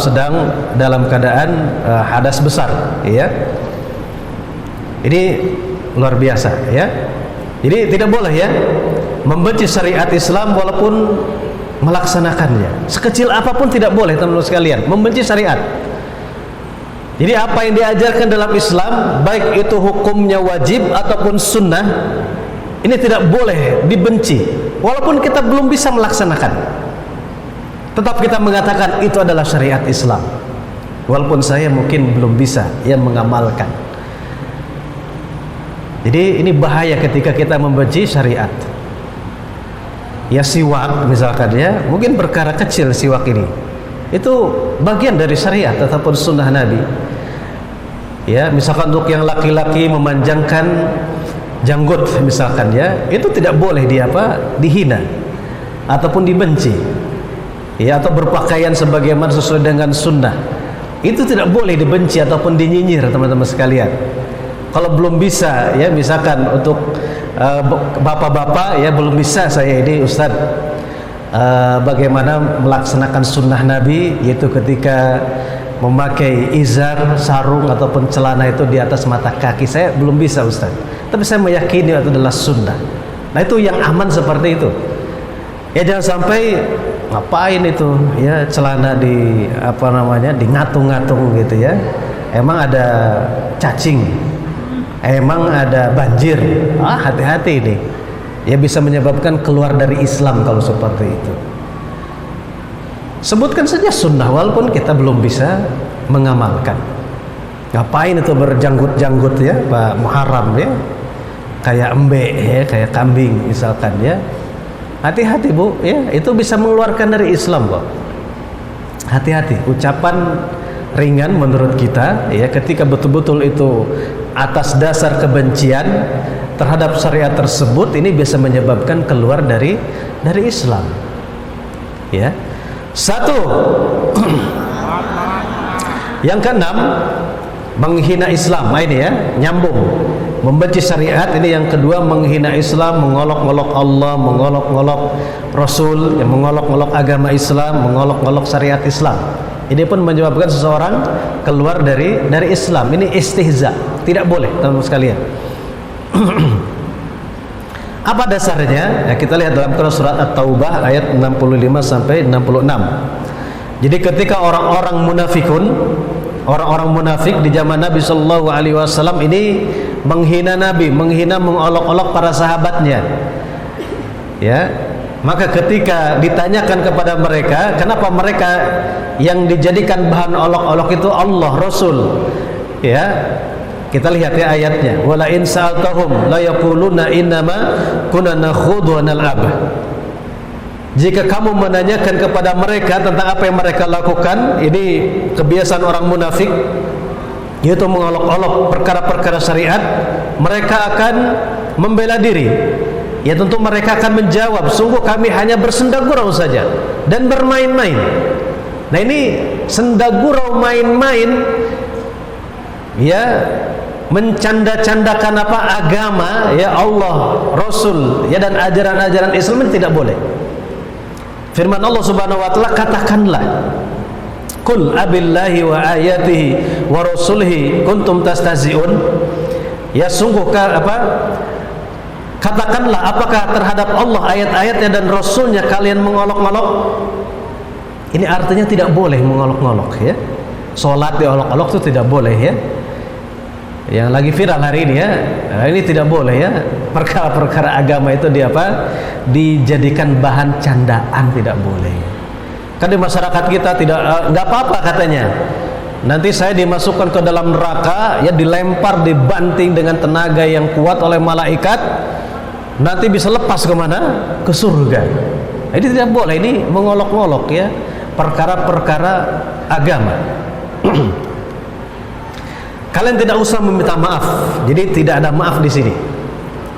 sedang dalam keadaan hadas besar ya. Ini luar biasa ya. Jadi tidak boleh ya membenci syariat Islam walaupun melaksanakannya. Sekecil apapun tidak boleh teman-teman sekalian membenci syariat. Jadi apa yang diajarkan dalam Islam, baik itu hukumnya wajib ataupun sunnah, ini tidak boleh dibenci walaupun kita belum bisa melaksanakan. Tetap kita mengatakan itu adalah syariat Islam walaupun saya mungkin belum bisa mengamalkan. Jadi ini bahaya ketika kita membenci syariat. Ya siwak misalkan ya, mungkin perkara kecil siwak ini, itu bagian dari syariat ataupun sunnah Nabi. Ya, misalkan untuk yang laki-laki memanjangkan janggut misalkan ya, itu tidak boleh dihina ataupun dibenci. Ya, atau berpakaian sebagaimana sesuai dengan sunnah, itu tidak boleh dibenci ataupun dinyinyir teman-teman sekalian. Kalau belum bisa ya, misalkan untuk bapak-bapak ya belum bisa saya ini Ustaz bagaimana melaksanakan sunnah Nabi, yaitu ketika memakai izar, sarung ataupun celana itu di atas mata kaki, saya belum bisa Ustaz, tapi saya meyakini itu adalah sunnah. Nah itu yang aman seperti itu ya, jangan sampai ngapain itu ya celana di di ngatung-ngatung gitu ya, emang ada cacing, emang ada banjir, hati-hati ini ya, bisa menyebabkan keluar dari Islam kalau seperti itu. Sebutkan saja sunnah walaupun kita belum bisa mengamalkan. Ngapain itu berjanggut-janggut ya Pak Muharram ya, kayak embe ya, kayak kambing misalkan ya. Hati-hati Bu ya, itu bisa mengeluarkan dari Islam kok. Hati-hati, ucapan ringan menurut kita ya, ketika betul-betul itu atas dasar kebencian terhadap syariat tersebut, ini bisa menyebabkan keluar dari Islam ya. Satu. Yang keenam, menghina Islam. Nah, ini ya, nyambung. Membenci syariat, ini yang kedua, menghina Islam, mengolok-olok Allah, mengolok-olok Rasul, mengolok-olok agama Islam, mengolok-olok syariat Islam. Ini pun menyebabkan seseorang keluar dari Islam. Ini istihza, tidak boleh teman-teman sekalian. Apa dasarnya? Ya, kita lihat dalam surat At-Taubah ayat 65 sampai 66. Jadi ketika orang-orang munafik di zaman Nabi sallallahu alaihi wasallam ini menghina Nabi, mengolok-olok para sahabatnya. Ya. Maka ketika ditanyakan kepada mereka, kenapa mereka yang dijadikan bahan olok-olok itu Allah, Rasul? Ya. Kita lihat ya ayatnya. Wala in sa'altahum la yaquluna innama kunna nakhudhu wa nal'ab. Jika kamu menanyakan kepada mereka tentang apa yang mereka lakukan, ini kebiasaan orang munafik, yaitu mengolok-olok perkara-perkara syariat, mereka akan membela diri. Ya tentu mereka akan menjawab, sungguh kami hanya bersendagurau saja dan bermain-main. Nah ini sendagurau, main-main, ya mencanda-candakan apa agama, ya Allah, Rasul, ya dan ajaran-ajaran Islam tidak boleh. Firman Allah Subhanahu wa taala, katakanlah, Qul abillahi wa ayatihi wa rasulihi kuntum tastahzi'un. Ya sungguh katakanlah, apakah terhadap Allah, ayat-ayatnya dan Rasulnya kalian mengolok-olok? Ini artinya tidak boleh mengolok-olok ya. Salat diolok-olok itu tidak boleh ya. Yang lagi viral hari ini ya, ini tidak boleh ya. Perkara-perkara agama itu dijadikan bahan candaan, tidak boleh. Kan di masyarakat kita nggak apa-apa katanya. Nanti saya dimasukkan ke dalam neraka, ya dilempar, dibanting dengan tenaga yang kuat oleh malaikat. Nanti bisa lepas kemana? Ke surga. Ini tidak boleh, ini mengolok-olok ya perkara-perkara agama. Kalian tidak usah meminta maaf. Jadi tidak ada maaf di sini.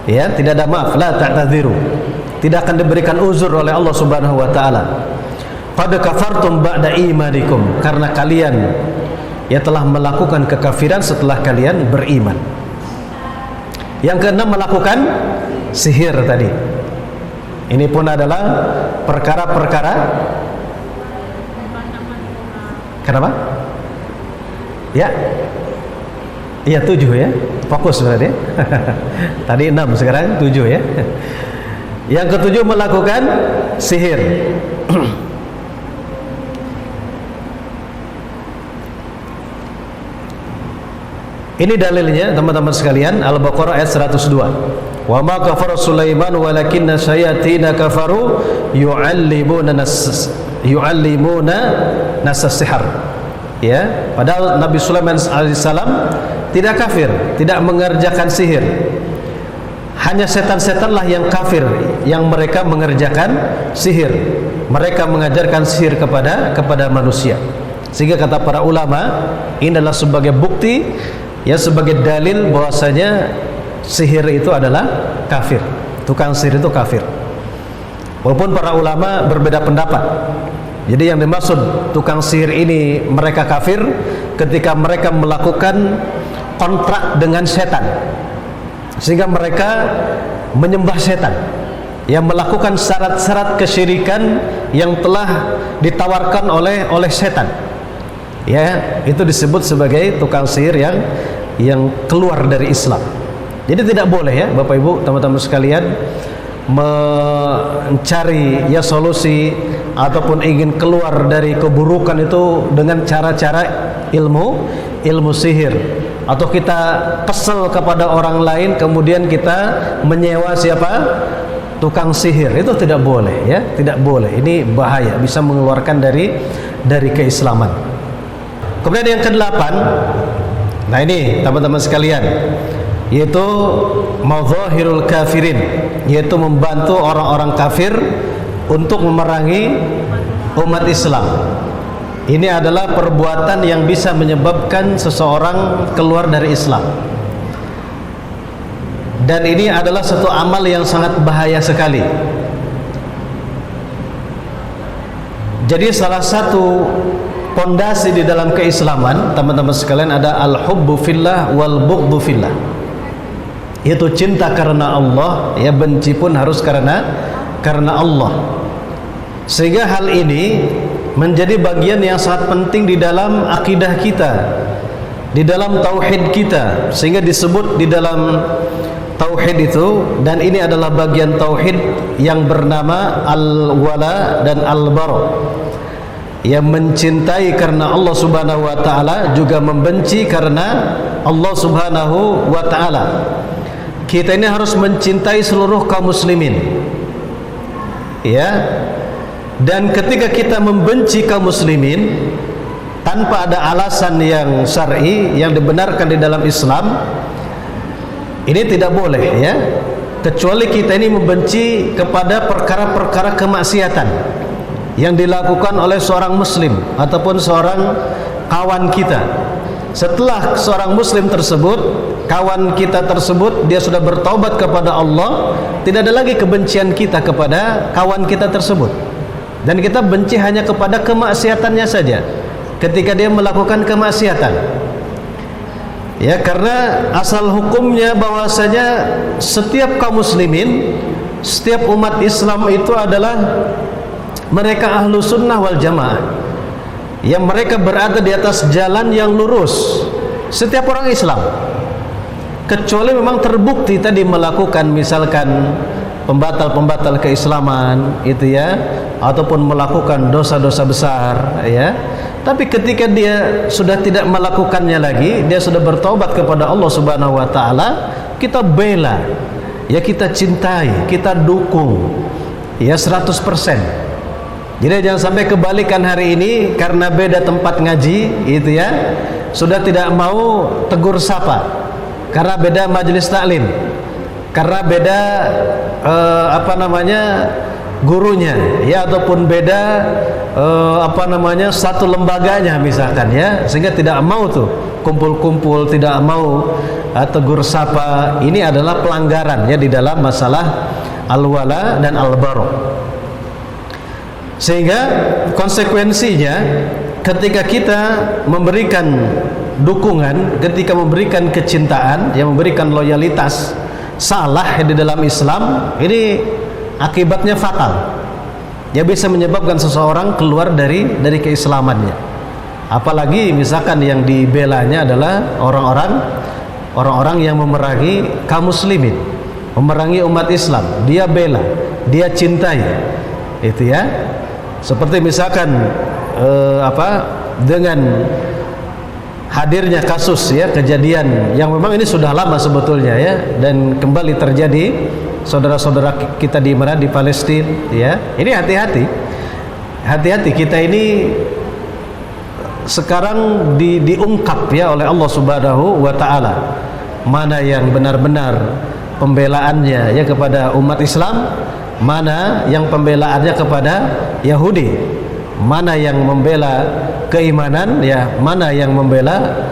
Ya, tidak ada maaf. La ta'tadziru. Tidak akan diberikan uzur oleh Allah Subhanahu wa taala. Qad kafartum ba'da imanikum, karena kalian ya telah melakukan kekafiran setelah kalian beriman. Yang keenam, melakukan sihir tadi. Ini pun adalah perkara-perkara. Kenapa? Ya. Iya 7 ya. Fokus berarti. Tadi 6, sekarang 7 ya. Yang ketujuh, melakukan sihir. Ini dalilnya teman-teman sekalian, Al-Baqarah ayat 102. Wa ma kafara Sulaiman walakinna syayatina kafaru yu'allimuna nas-sihr. Ya, padahal Nabi Sulaiman alaihissalam tidak kafir, tidak mengerjakan sihir. Hanya setan-setanlah yang kafir, yang mereka mengerjakan sihir. Mereka mengajarkan sihir kepada manusia. Sehingga kata para ulama, ini adalah sebagai bukti, ya sebagai dalil bahwasanya sihir itu adalah kafir. Tukang sihir itu kafir. Walaupun para ulama berbeda pendapat. Jadi yang dimaksud tukang sihir ini mereka kafir ketika mereka melakukan kontrak dengan setan, sehingga mereka menyembah setan, yang melakukan syarat-syarat kesyirikan yang telah ditawarkan oleh setan. Ya, itu disebut sebagai tukang sihir yang keluar dari Islam. Jadi tidak boleh ya Bapak Ibu, teman-teman sekalian, mencari ya solusi ataupun ingin keluar dari keburukan itu dengan cara-cara ilmu sihir, atau kita kesel kepada orang lain kemudian kita menyewa siapa? Tukang sihir. Itu tidak boleh ya, tidak boleh. Ini bahaya, bisa mengeluarkan dari keislaman. Kemudian yang ke-8, nah ini teman-teman sekalian, yaitu madzahirul kafirin, yaitu membantu orang-orang kafir untuk memerangi umat Islam. Ini adalah perbuatan yang bisa menyebabkan seseorang keluar dari Islam. Dan ini adalah satu amal yang sangat bahaya sekali. Jadi salah satu pondasi di dalam keislaman, teman-teman sekalian, ada al-hubbu fillah wal bughdhu fillah. Yaitu cinta karena Allah, ya benci pun harus karena Allah. Sehingga hal ini menjadi bagian yang sangat penting di dalam akidah kita, di dalam tauhid kita, sehingga disebut di dalam tauhid itu, dan ini adalah bagian tauhid yang bernama al-wala dan al-bara, yang mencintai karena Allah Subhanahu wa taala, juga membenci karena Allah Subhanahu wa taala. Kita ini harus mencintai seluruh kaum muslimin, ya. Dan ketika kita membenci kaum muslimin tanpa ada alasan yang syar'i yang dibenarkan di dalam Islam, ini tidak boleh, ya, kecuali kita ini membenci kepada perkara-perkara kemaksiatan yang dilakukan oleh seorang muslim ataupun seorang kawan kita. Setelah seorang muslim tersebut, kawan kita tersebut, dia sudah bertaubat kepada Allah, tidak ada lagi kebencian kita kepada kawan kita tersebut, dan kita benci hanya kepada kemaksiatannya saja ketika dia melakukan kemaksiatan, ya, karena asal hukumnya bahwasanya setiap kaum muslimin, setiap umat Islam itu adalah mereka ahlu sunnah wal jamaah, yang mereka berada di atas jalan yang lurus, setiap orang Islam, kecuali memang terbukti tadi melakukan misalkan pembatal-pembatal keislaman itu, ya, ataupun melakukan dosa-dosa besar, ya. Tapi ketika dia sudah tidak melakukannya lagi, dia sudah bertobat kepada Allah Subhanahu wa taala, kita bela, ya, kita cintai, kita dukung, ya, 100%. Jadi jangan sampai kebalikan hari ini karena beda tempat ngaji itu, ya, sudah tidak mau tegur sapa karena beda majelis taklim, karena beda gurunya, ya, ataupun beda satu lembaganya misalkan, ya, sehingga tidak mau tuh kumpul-kumpul, tidak mau tegur sapa. Ini adalah pelanggaran, ya, di dalam masalah al-wala dan al-bara. Sehingga konsekuensinya ketika kita memberikan dukungan, ketika memberikan kecintaan, yang memberikan loyalitas salah di dalam Islam, ini akibatnya fatal, ya, bisa menyebabkan seseorang keluar dari keislamannya. Apalagi misalkan yang dibelanya adalah orang-orang yang memerangi kaum muslimin, memerangi umat Islam, dia bela, dia cintai, itu, ya. Seperti misalkan dengan hadirnya kasus, ya, kejadian yang memang ini sudah lama sebetulnya, ya, dan kembali terjadi saudara-saudara kita di mana, di Palestina, ya. Ini hati-hati kita ini sekarang diungkap, ya, oleh Allah Subhanahu wa taala mana yang benar-benar pembelaannya, ya, kepada umat Islam, mana yang pembelaannya kepada Yahudi, mana yang membela keimanan, ya, mana yang membela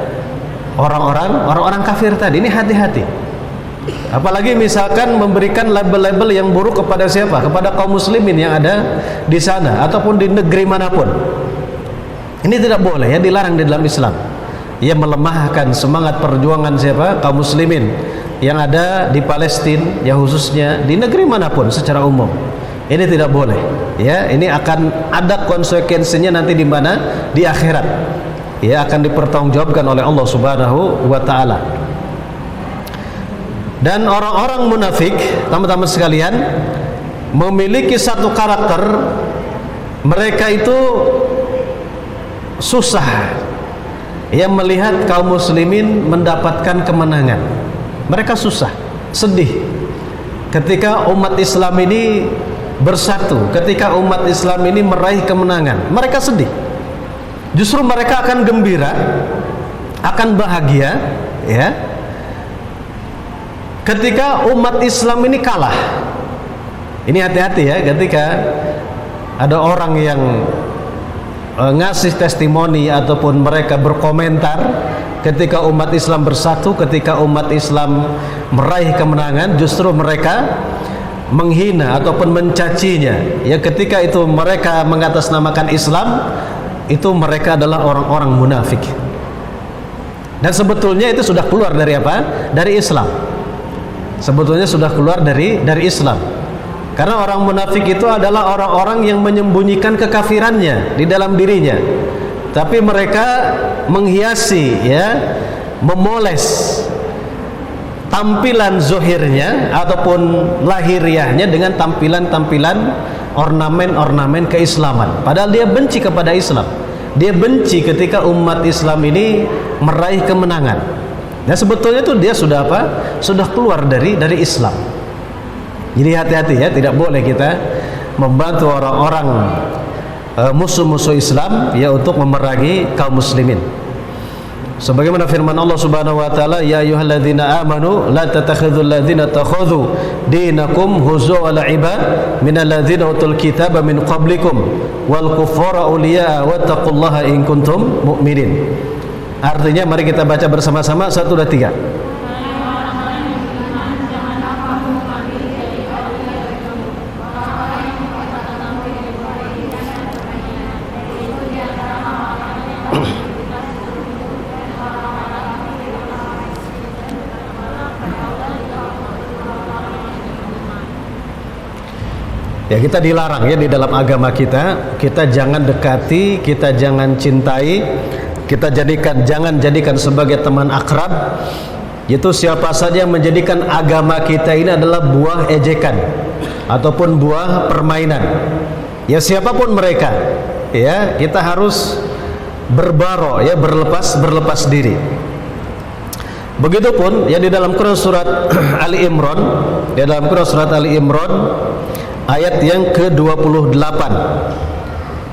orang-orang kafir tadi. Ini hati-hati. Apalagi misalkan memberikan label-label yang buruk kepada siapa? Kepada kaum muslimin yang ada di sana ataupun di negeri manapun. Ini tidak boleh, ya, dilarang di dalam Islam. Ia melemahkan semangat perjuangan siapa? Kaum muslimin yang ada di Palestina, ya, khususnya di negeri manapun secara umum. Ini tidak boleh, ya. Ini akan ada konsekuensinya nanti di mana? Di akhirat, ya, akan dipertanggungjawabkan oleh Allah Subhanahu wa taala. Dan orang-orang munafik, teman-teman sekalian, memiliki satu karakter. Mereka itu susah, ya, melihat kaum muslimin mendapatkan kemenangan. Mereka susah, sedih ketika umat Islam ini bersatu, ketika umat Islam ini meraih kemenangan. Mereka sedih. Justru mereka akan gembira, akan bahagia, ya, ketika umat Islam ini kalah. Ini hati-hati, ya, ketika ada orang yang ngasih testimoni ataupun mereka berkomentar ketika umat Islam bersatu, ketika umat Islam meraih kemenangan, justru mereka menghina ataupun mencacinya, ya, ketika itu mereka mengatasnamakan Islam, itu mereka adalah orang-orang munafik. Dan sebetulnya itu sudah keluar dari apa? Dari Islam. Sebetulnya sudah keluar dari Islam. Karena orang munafik itu adalah orang-orang yang menyembunyikan kekafirannya di dalam dirinya, tapi mereka menghiasi, ya, memoles tampilan zohirnya ataupun lahiriahnya dengan tampilan-tampilan ornamen-ornamen keislaman. Padahal dia benci kepada Islam. Dia benci ketika umat Islam ini meraih kemenangan. Nah, sebetulnya itu dia sudah apa? Sudah keluar dari Islam. Jadi hati-hati, ya, tidak boleh kita membantu orang-orang musuh-musuh Islam, ya, untuk memerangi kaum muslimin. Sebagaimana firman Allah Subhanahu wa taala, ya ayyuhalladzina amanu la tattakhidhul ladzina takhadhu dinakum huzwa wa la'iba minal ladzina utul kitaba min qablikum wal kuffara awliya wattaqullaha in kuntum mu'minin. Artinya mari kita baca bersama-sama, 1 2 3. Ya, kita dilarang ya di dalam agama kita jangan dekati, kita jangan cintai, kita jangan jadikan sebagai teman akrab. Itu siapa saja yang menjadikan agama kita ini adalah buah ejekan ataupun buah permainan. Ya, siapapun mereka, ya, kita harus berbaro, ya, berlepas diri. Begitupun ya di dalam Quran surat Ali Imran, ayat yang ke-28,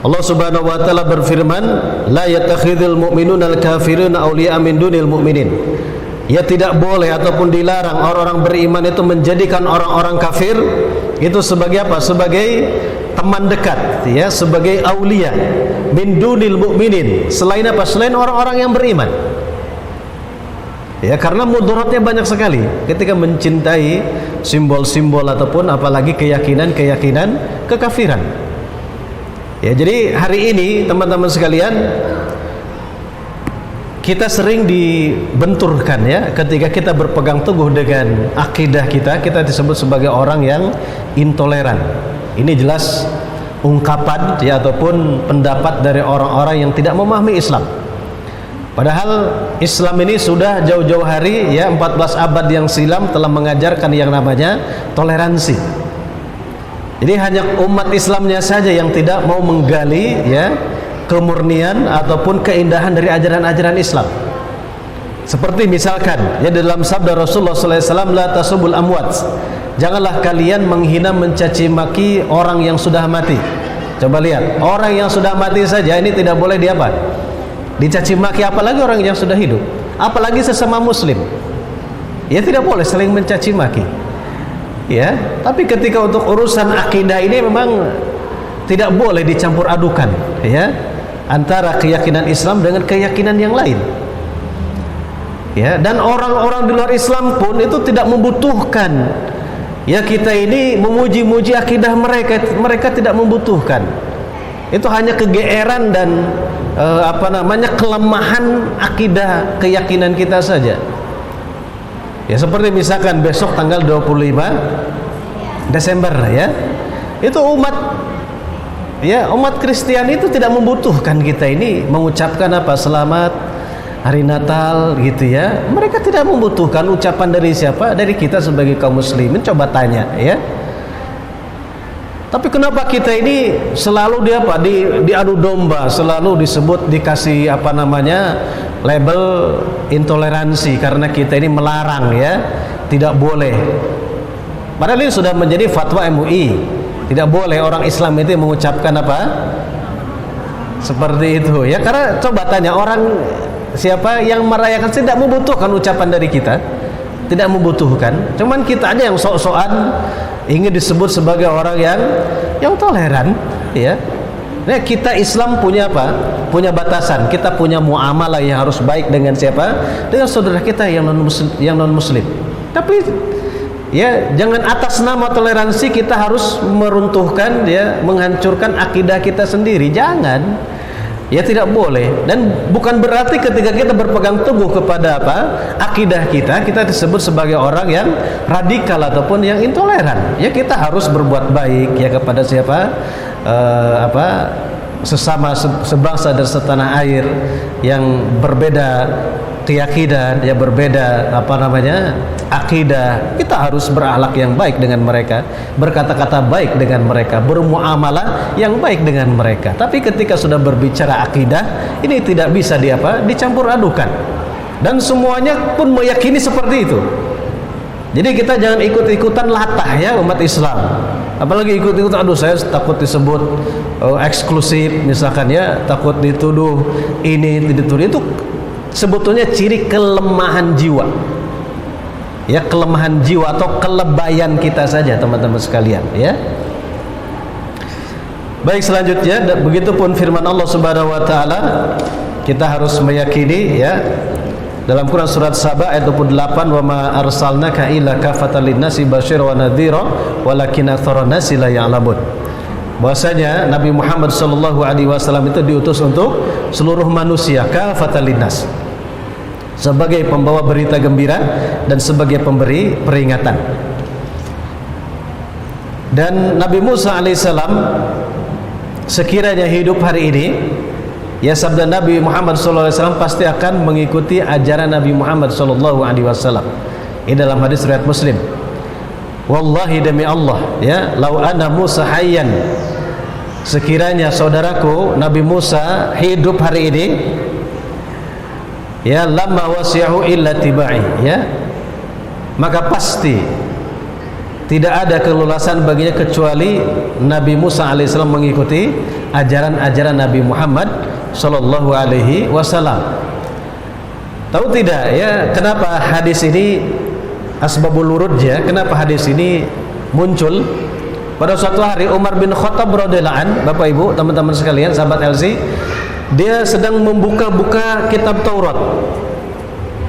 Allah Subhanahu wa taala berfirman, la yattakhidhul mu'minuna al-kafirina awliya min dunil mu'minin. Ya, tidak boleh ataupun dilarang orang-orang beriman itu menjadikan orang-orang kafir itu sebagai apa? Sebagai teman dekat, ya, sebagai aulia min dunil mu'minin. Selain apa? Selain orang-orang yang beriman. Ya, karena mudaratnya banyak sekali ketika mencintai simbol-simbol ataupun apalagi keyakinan kekafiran. Ya, jadi hari ini teman-teman sekalian, kita sering dibenturkan ya ketika kita berpegang teguh dengan akidah kita disebut sebagai orang yang intoleran. Ini jelas ungkapan ya ataupun pendapat dari orang-orang yang tidak memahami Islam. Padahal Islam ini sudah jauh-jauh hari ya 14 abad yang silam telah mengajarkan yang namanya toleransi. Jadi hanya umat Islamnya saja yang tidak mau menggali ya kemurnian ataupun keindahan dari ajaran-ajaran Islam. Seperti misalkan ya dalam sabda Rasulullah SAW, la tasubul amwat. Janganlah kalian menghina mencaci maki orang yang sudah mati. Coba lihat, orang yang sudah mati saja ini tidak boleh dicaci maki, apalagi orang yang sudah hidup, apalagi sesama muslim. Ya, tidak boleh saling mencaci maki. Ya, tapi ketika untuk urusan akidah ini memang tidak boleh dicampur adukan ya antara keyakinan Islam dengan keyakinan yang lain. Ya, dan orang-orang di luar Islam pun itu tidak membutuhkan ya kita ini memuji-muji akidah mereka. Mereka tidak membutuhkan. Itu hanya kegeeran dan kelemahan akidah keyakinan kita saja. Ya, seperti misalkan besok tanggal 25 Desember ya. Itu umat Kristen itu tidak membutuhkan kita ini mengucapkan selamat hari Natal gitu ya. Mereka tidak membutuhkan ucapan dari siapa? Dari kita sebagai kaum muslimin. Coba tanya ya. Tapi kenapa kita ini selalu diadu domba, selalu dikasih label intoleransi karena kita ini melarang ya, tidak boleh. Padahal ini sudah menjadi fatwa MUI, tidak boleh orang Islam itu mengucapkan seperti itu ya. Karena coba tanya orang siapa yang merayakan, tidak membutuhkan ucapan dari kita, tidak membutuhkan. Cuman kita aja yang sok-sokan ingin disebut sebagai orang yang toleran ya. Nah, kita Islam punya punya batasan. Kita punya muamalah yang harus baik dengan siapa? Dengan saudara kita yang non muslim. Tapi ya jangan atas nama toleransi kita harus meruntuhkan ya, menghancurkan akidah kita sendiri. Jangan. Ya, tidak boleh. Dan bukan berarti ketika kita berpegang teguh kepada akidah kita disebut sebagai orang yang radikal ataupun yang intoleran. Ya, kita harus berbuat baik ya kepada siapa? Sesama sebangsa dan setanah air yang berbeda keyakinan, ya berbeda akidah. Kita harus berakhlak yang baik dengan mereka, berkata-kata baik dengan mereka, bermuamalah yang baik dengan mereka. Tapi ketika sudah berbicara akidah, ini tidak bisa dicampur adukan. Dan semuanya pun meyakini seperti itu. Jadi kita jangan ikut-ikutan latah ya umat Islam. Apalagi ikut-ikut, aduh saya takut disebut eksklusif misalkan ya, takut dituduh ini, dituduh itu, sebetulnya ciri kelemahan jiwa. Ya, kelemahan jiwa atau kelebayan kita saja teman-teman sekalian ya. Baik, selanjutnya begitupun firman Allah Subhanahu wa taala, kita harus meyakini ya, dalam Quran surat Saba ayat 28, wa ma arsalnaka illa kafatan linnasi basyiran wa nadhira walakin aktsara nasi la ya'lamun. Bahwasanya Nabi Muhammad sallallahu alaihi wasallam itu diutus untuk seluruh manusia, kafatan linnas, sebagai pembawa berita gembira dan sebagai pemberi peringatan. Dan Nabi Musa alaihissalam sekiranya hidup hari ini, ya, sabda Nabi Muhammad SAW pasti akan mengikuti ajaran Nabi Muhammad SAW. Ini dalam hadis riwayat Muslim. Wallahi, demi Allah, ya, lau anna Musa hayyan, sekiranya saudaraku Nabi Musa hidup hari ini, ya, lama wasi'ahu illa tibai, ya, maka pasti tidak ada kelulusan baginya kecuali Nabi Musa alaihissalam mengikuti ajaran-ajaran Nabi Muhammad sallallahu alaihi wasallam. Tahu tidak ya, kenapa hadis ini asbabul wurudnya, kenapa hadis ini muncul? Pada suatu hari Umar bin Khattab radhiyallahu an, Bapak Ibu, teman-teman sekalian, sahabat LC, dia sedang membuka-buka kitab Taurat.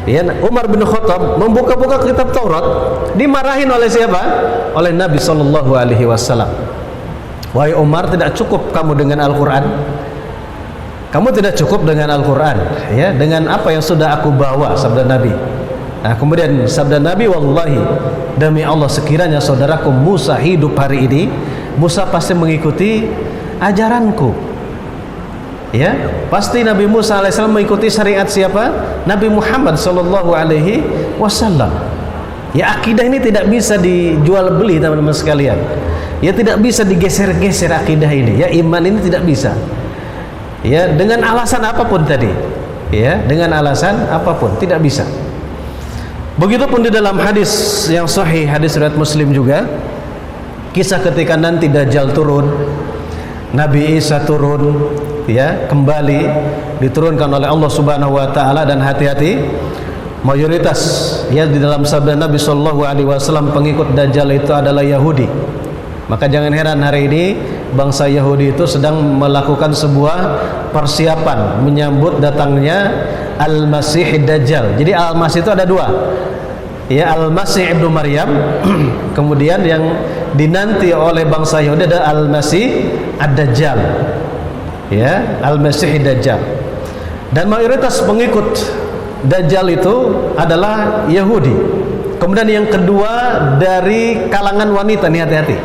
Ya, Umar bin Khattab membuka-buka kitab Taurat, dimarahin oleh siapa? Oleh Nabi sallallahu alaihi wasallam. Wahai Umar, tidak cukup kamu dengan Al-Qur'an. Kamu tidak cukup dengan Al-Qur'an, ya, dengan apa yang sudah aku bawa, sabda Nabi. Nah, kemudian sabda Nabi, wallahi, demi Allah, sekiranya saudaraku Musa hidup hari ini, Musa pasti mengikuti ajaranku. Ya, pasti Nabi Musa alaihissalam mengikuti syariat siapa? Nabi Muhammad sallallahu alaihi wasallam. Ya, akidah ini tidak bisa dijual beli teman-teman sekalian. Ya, tidak bisa digeser-geser akidah ini. Ya, iman ini tidak bisa. Ya, dengan alasan apapun tadi. Ya, dengan alasan apapun tidak bisa. Begitupun di dalam hadis yang sahih, hadis riwayat Muslim juga, kisah ketika nanti Dajjal turun, Nabi Isa turun, ya, kembali diturunkan oleh Allah Subhanahu wa taala, dan hati-hati, mayoritas ya di dalam sabda Nabi sallallahu alaihi wasallam pengikut Dajjal itu adalah Yahudi. Maka jangan heran hari ini bangsa Yahudi itu sedang melakukan sebuah persiapan menyambut datangnya Al-Masih Dajjal. Jadi Al-Masih itu ada dua. Ya, Al-Masih Ibnu Maryam, kemudian yang dinanti oleh bangsa Yahudi ada Al-Masih Ad-Dajjal. Ya, Al-Masih Dajjal. Dan mayoritas pengikut Dajjal itu adalah Yahudi. Kemudian yang kedua dari kalangan wanita, nih hati-hati.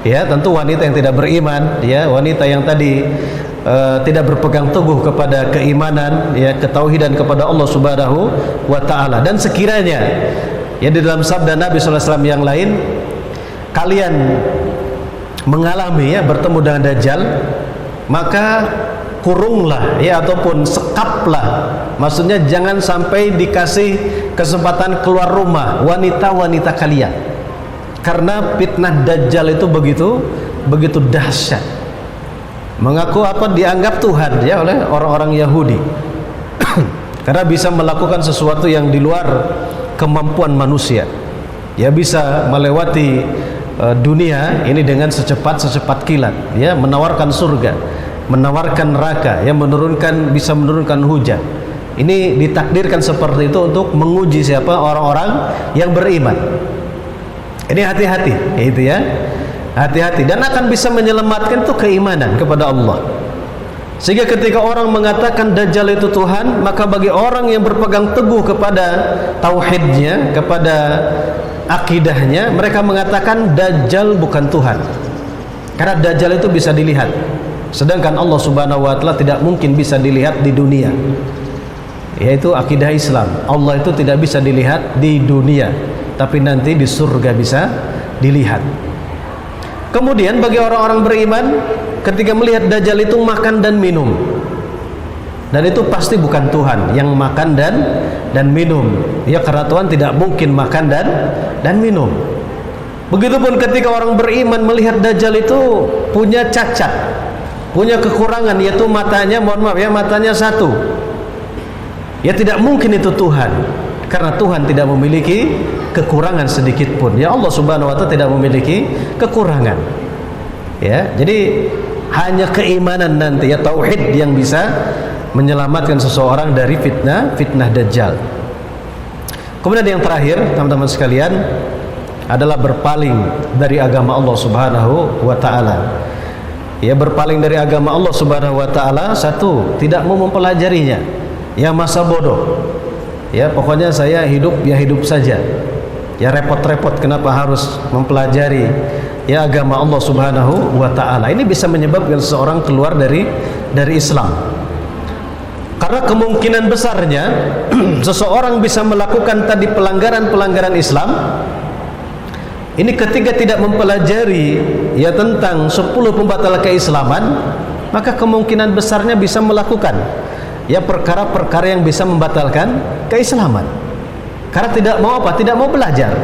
Ya, tentu wanita yang tidak beriman, ya, wanita yang tadi tidak berpegang teguh kepada keimanan, ya, ketauhidan kepada Allah Subhanahu wa taala. Dan sekiranya ya di dalam sabda Nabi sallallahu alaihi wasallam yang lain, kalian mengalami ya bertemu dengan Dajjal, maka kurunglah ya, ataupun sekaplah, maksudnya jangan sampai dikasih kesempatan keluar rumah wanita-wanita kalian, karena fitnah Dajjal itu begitu dahsyat. Mengaku apa, dianggap Tuhan ya oleh orang-orang Yahudi karena bisa melakukan sesuatu yang di luar kemampuan manusia, ya, bisa melewati dunia ini dengan secepat kilat, ya, menawarkan surga, menawarkan neraka, ya, bisa menurunkan hujan. Ini ditakdirkan seperti itu untuk menguji siapa? Orang-orang yang beriman. Ini hati-hati, itu ya, hati-hati, dan akan bisa menyelamatkan itu keimanan kepada Allah. Sehingga ketika orang mengatakan Dajjal itu Tuhan, maka bagi orang yang berpegang teguh kepada tauhidnya, kepada akidahnya, mereka mengatakan Dajjal bukan Tuhan, karena Dajjal itu bisa dilihat, sedangkan Allah Subhanahu wa taala tidak mungkin bisa dilihat di dunia. Yaitu akidah Islam, Allah itu tidak bisa dilihat di dunia, tapi nanti di surga bisa dilihat. Kemudian bagi orang-orang beriman, ketika melihat Dajjal itu makan dan minum, dan itu pasti bukan Tuhan yang makan dan minum, ya, karena Tuhan tidak mungkin makan dan minum. Begitupun ketika orang beriman melihat Dajjal itu punya cacat, punya kekurangan, yaitu matanya, mohon maaf ya, matanya satu. Ya tidak mungkin itu Tuhan, karena Tuhan tidak memiliki kekurangan sedikit pun. Ya Allah Subhanahu wa Ta'ala tidak memiliki kekurangan. Ya, jadi hanya keimanan nanti, ya tauhid, yang bisa menyelamatkan seseorang dari fitnah Dajjal. Kemudian yang terakhir, teman-teman sekalian, adalah berpaling dari agama Allah Subhanahu wa Ta'ala. Ya, berpaling dari agama Allah Subhanahu wa Ta'ala, satu, tidak mau mempelajarinya. Ya, masa bodoh. Ya, pokoknya saya hidup ya hidup saja. Ya, repot-repot kenapa harus mempelajari ya agama Allah Subhanahu wa Ta'ala. Ini bisa menyebabkan seseorang keluar dari Islam. Karena kemungkinan besarnya seseorang bisa melakukan tadi pelanggaran Islam ini ketika tidak mempelajari ya tentang 10 pembatal keislaman, maka kemungkinan besarnya bisa melakukan ya perkara-perkara yang bisa membatalkan keislaman. Karena tidak mau apa? Tidak mau belajar.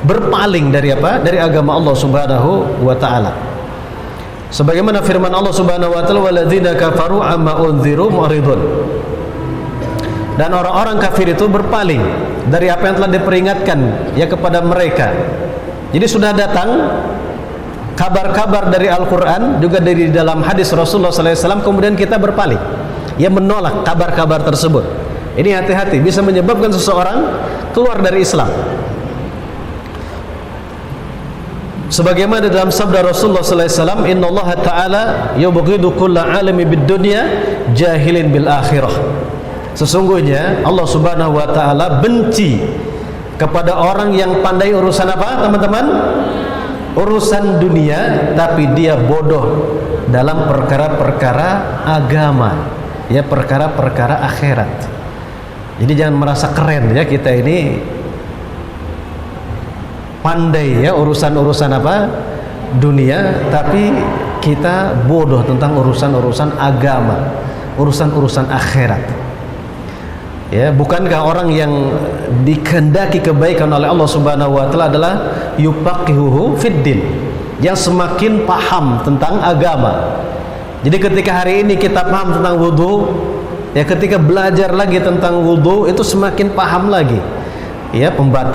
Berpaling dari apa? Dari agama Allah Subhanahu wa Ta'ala. Sebagaimana firman Allah Subhanahu wa Ta'ala, walladzina kafaru amma unziru mu'ridun. Dan orang-orang kafir itu berpaling dari apa yang telah diperingatkan ya kepada mereka. Jadi sudah datang kabar-kabar dari Al-Quran, juga dari dalam hadis Rasulullah SAW, kemudian kita berpaling, ya menolak kabar-kabar tersebut. Ini hati-hati, bisa menyebabkan seseorang keluar dari Islam. Sebagaimana dalam sabda Rasulullah SAW, Inna Allah Ta'ala yubghidu kulla alimi bid dunya jahilin bil akhirah. Sesungguhnya Allah Subhanahu wa Ta'ala benci kepada orang yang pandai urusan apa, teman-teman? Urusan dunia, tapi dia bodoh dalam perkara-perkara agama, ya perkara-perkara akhirat. Jadi jangan merasa keren ya kita ini pandai ya urusan-urusan apa dunia, tapi kita bodoh tentang urusan-urusan agama, urusan-urusan akhirat. Ya, bukankah orang yang dikehendaki kebaikan oleh Allah Subhanahu wa Ta'ala adalah yufaqihuhu fiddin, yang semakin paham tentang agama. Jadi ketika hari ini kita paham tentang wudu, ya ketika belajar lagi tentang wudu itu semakin paham lagi ya pembatal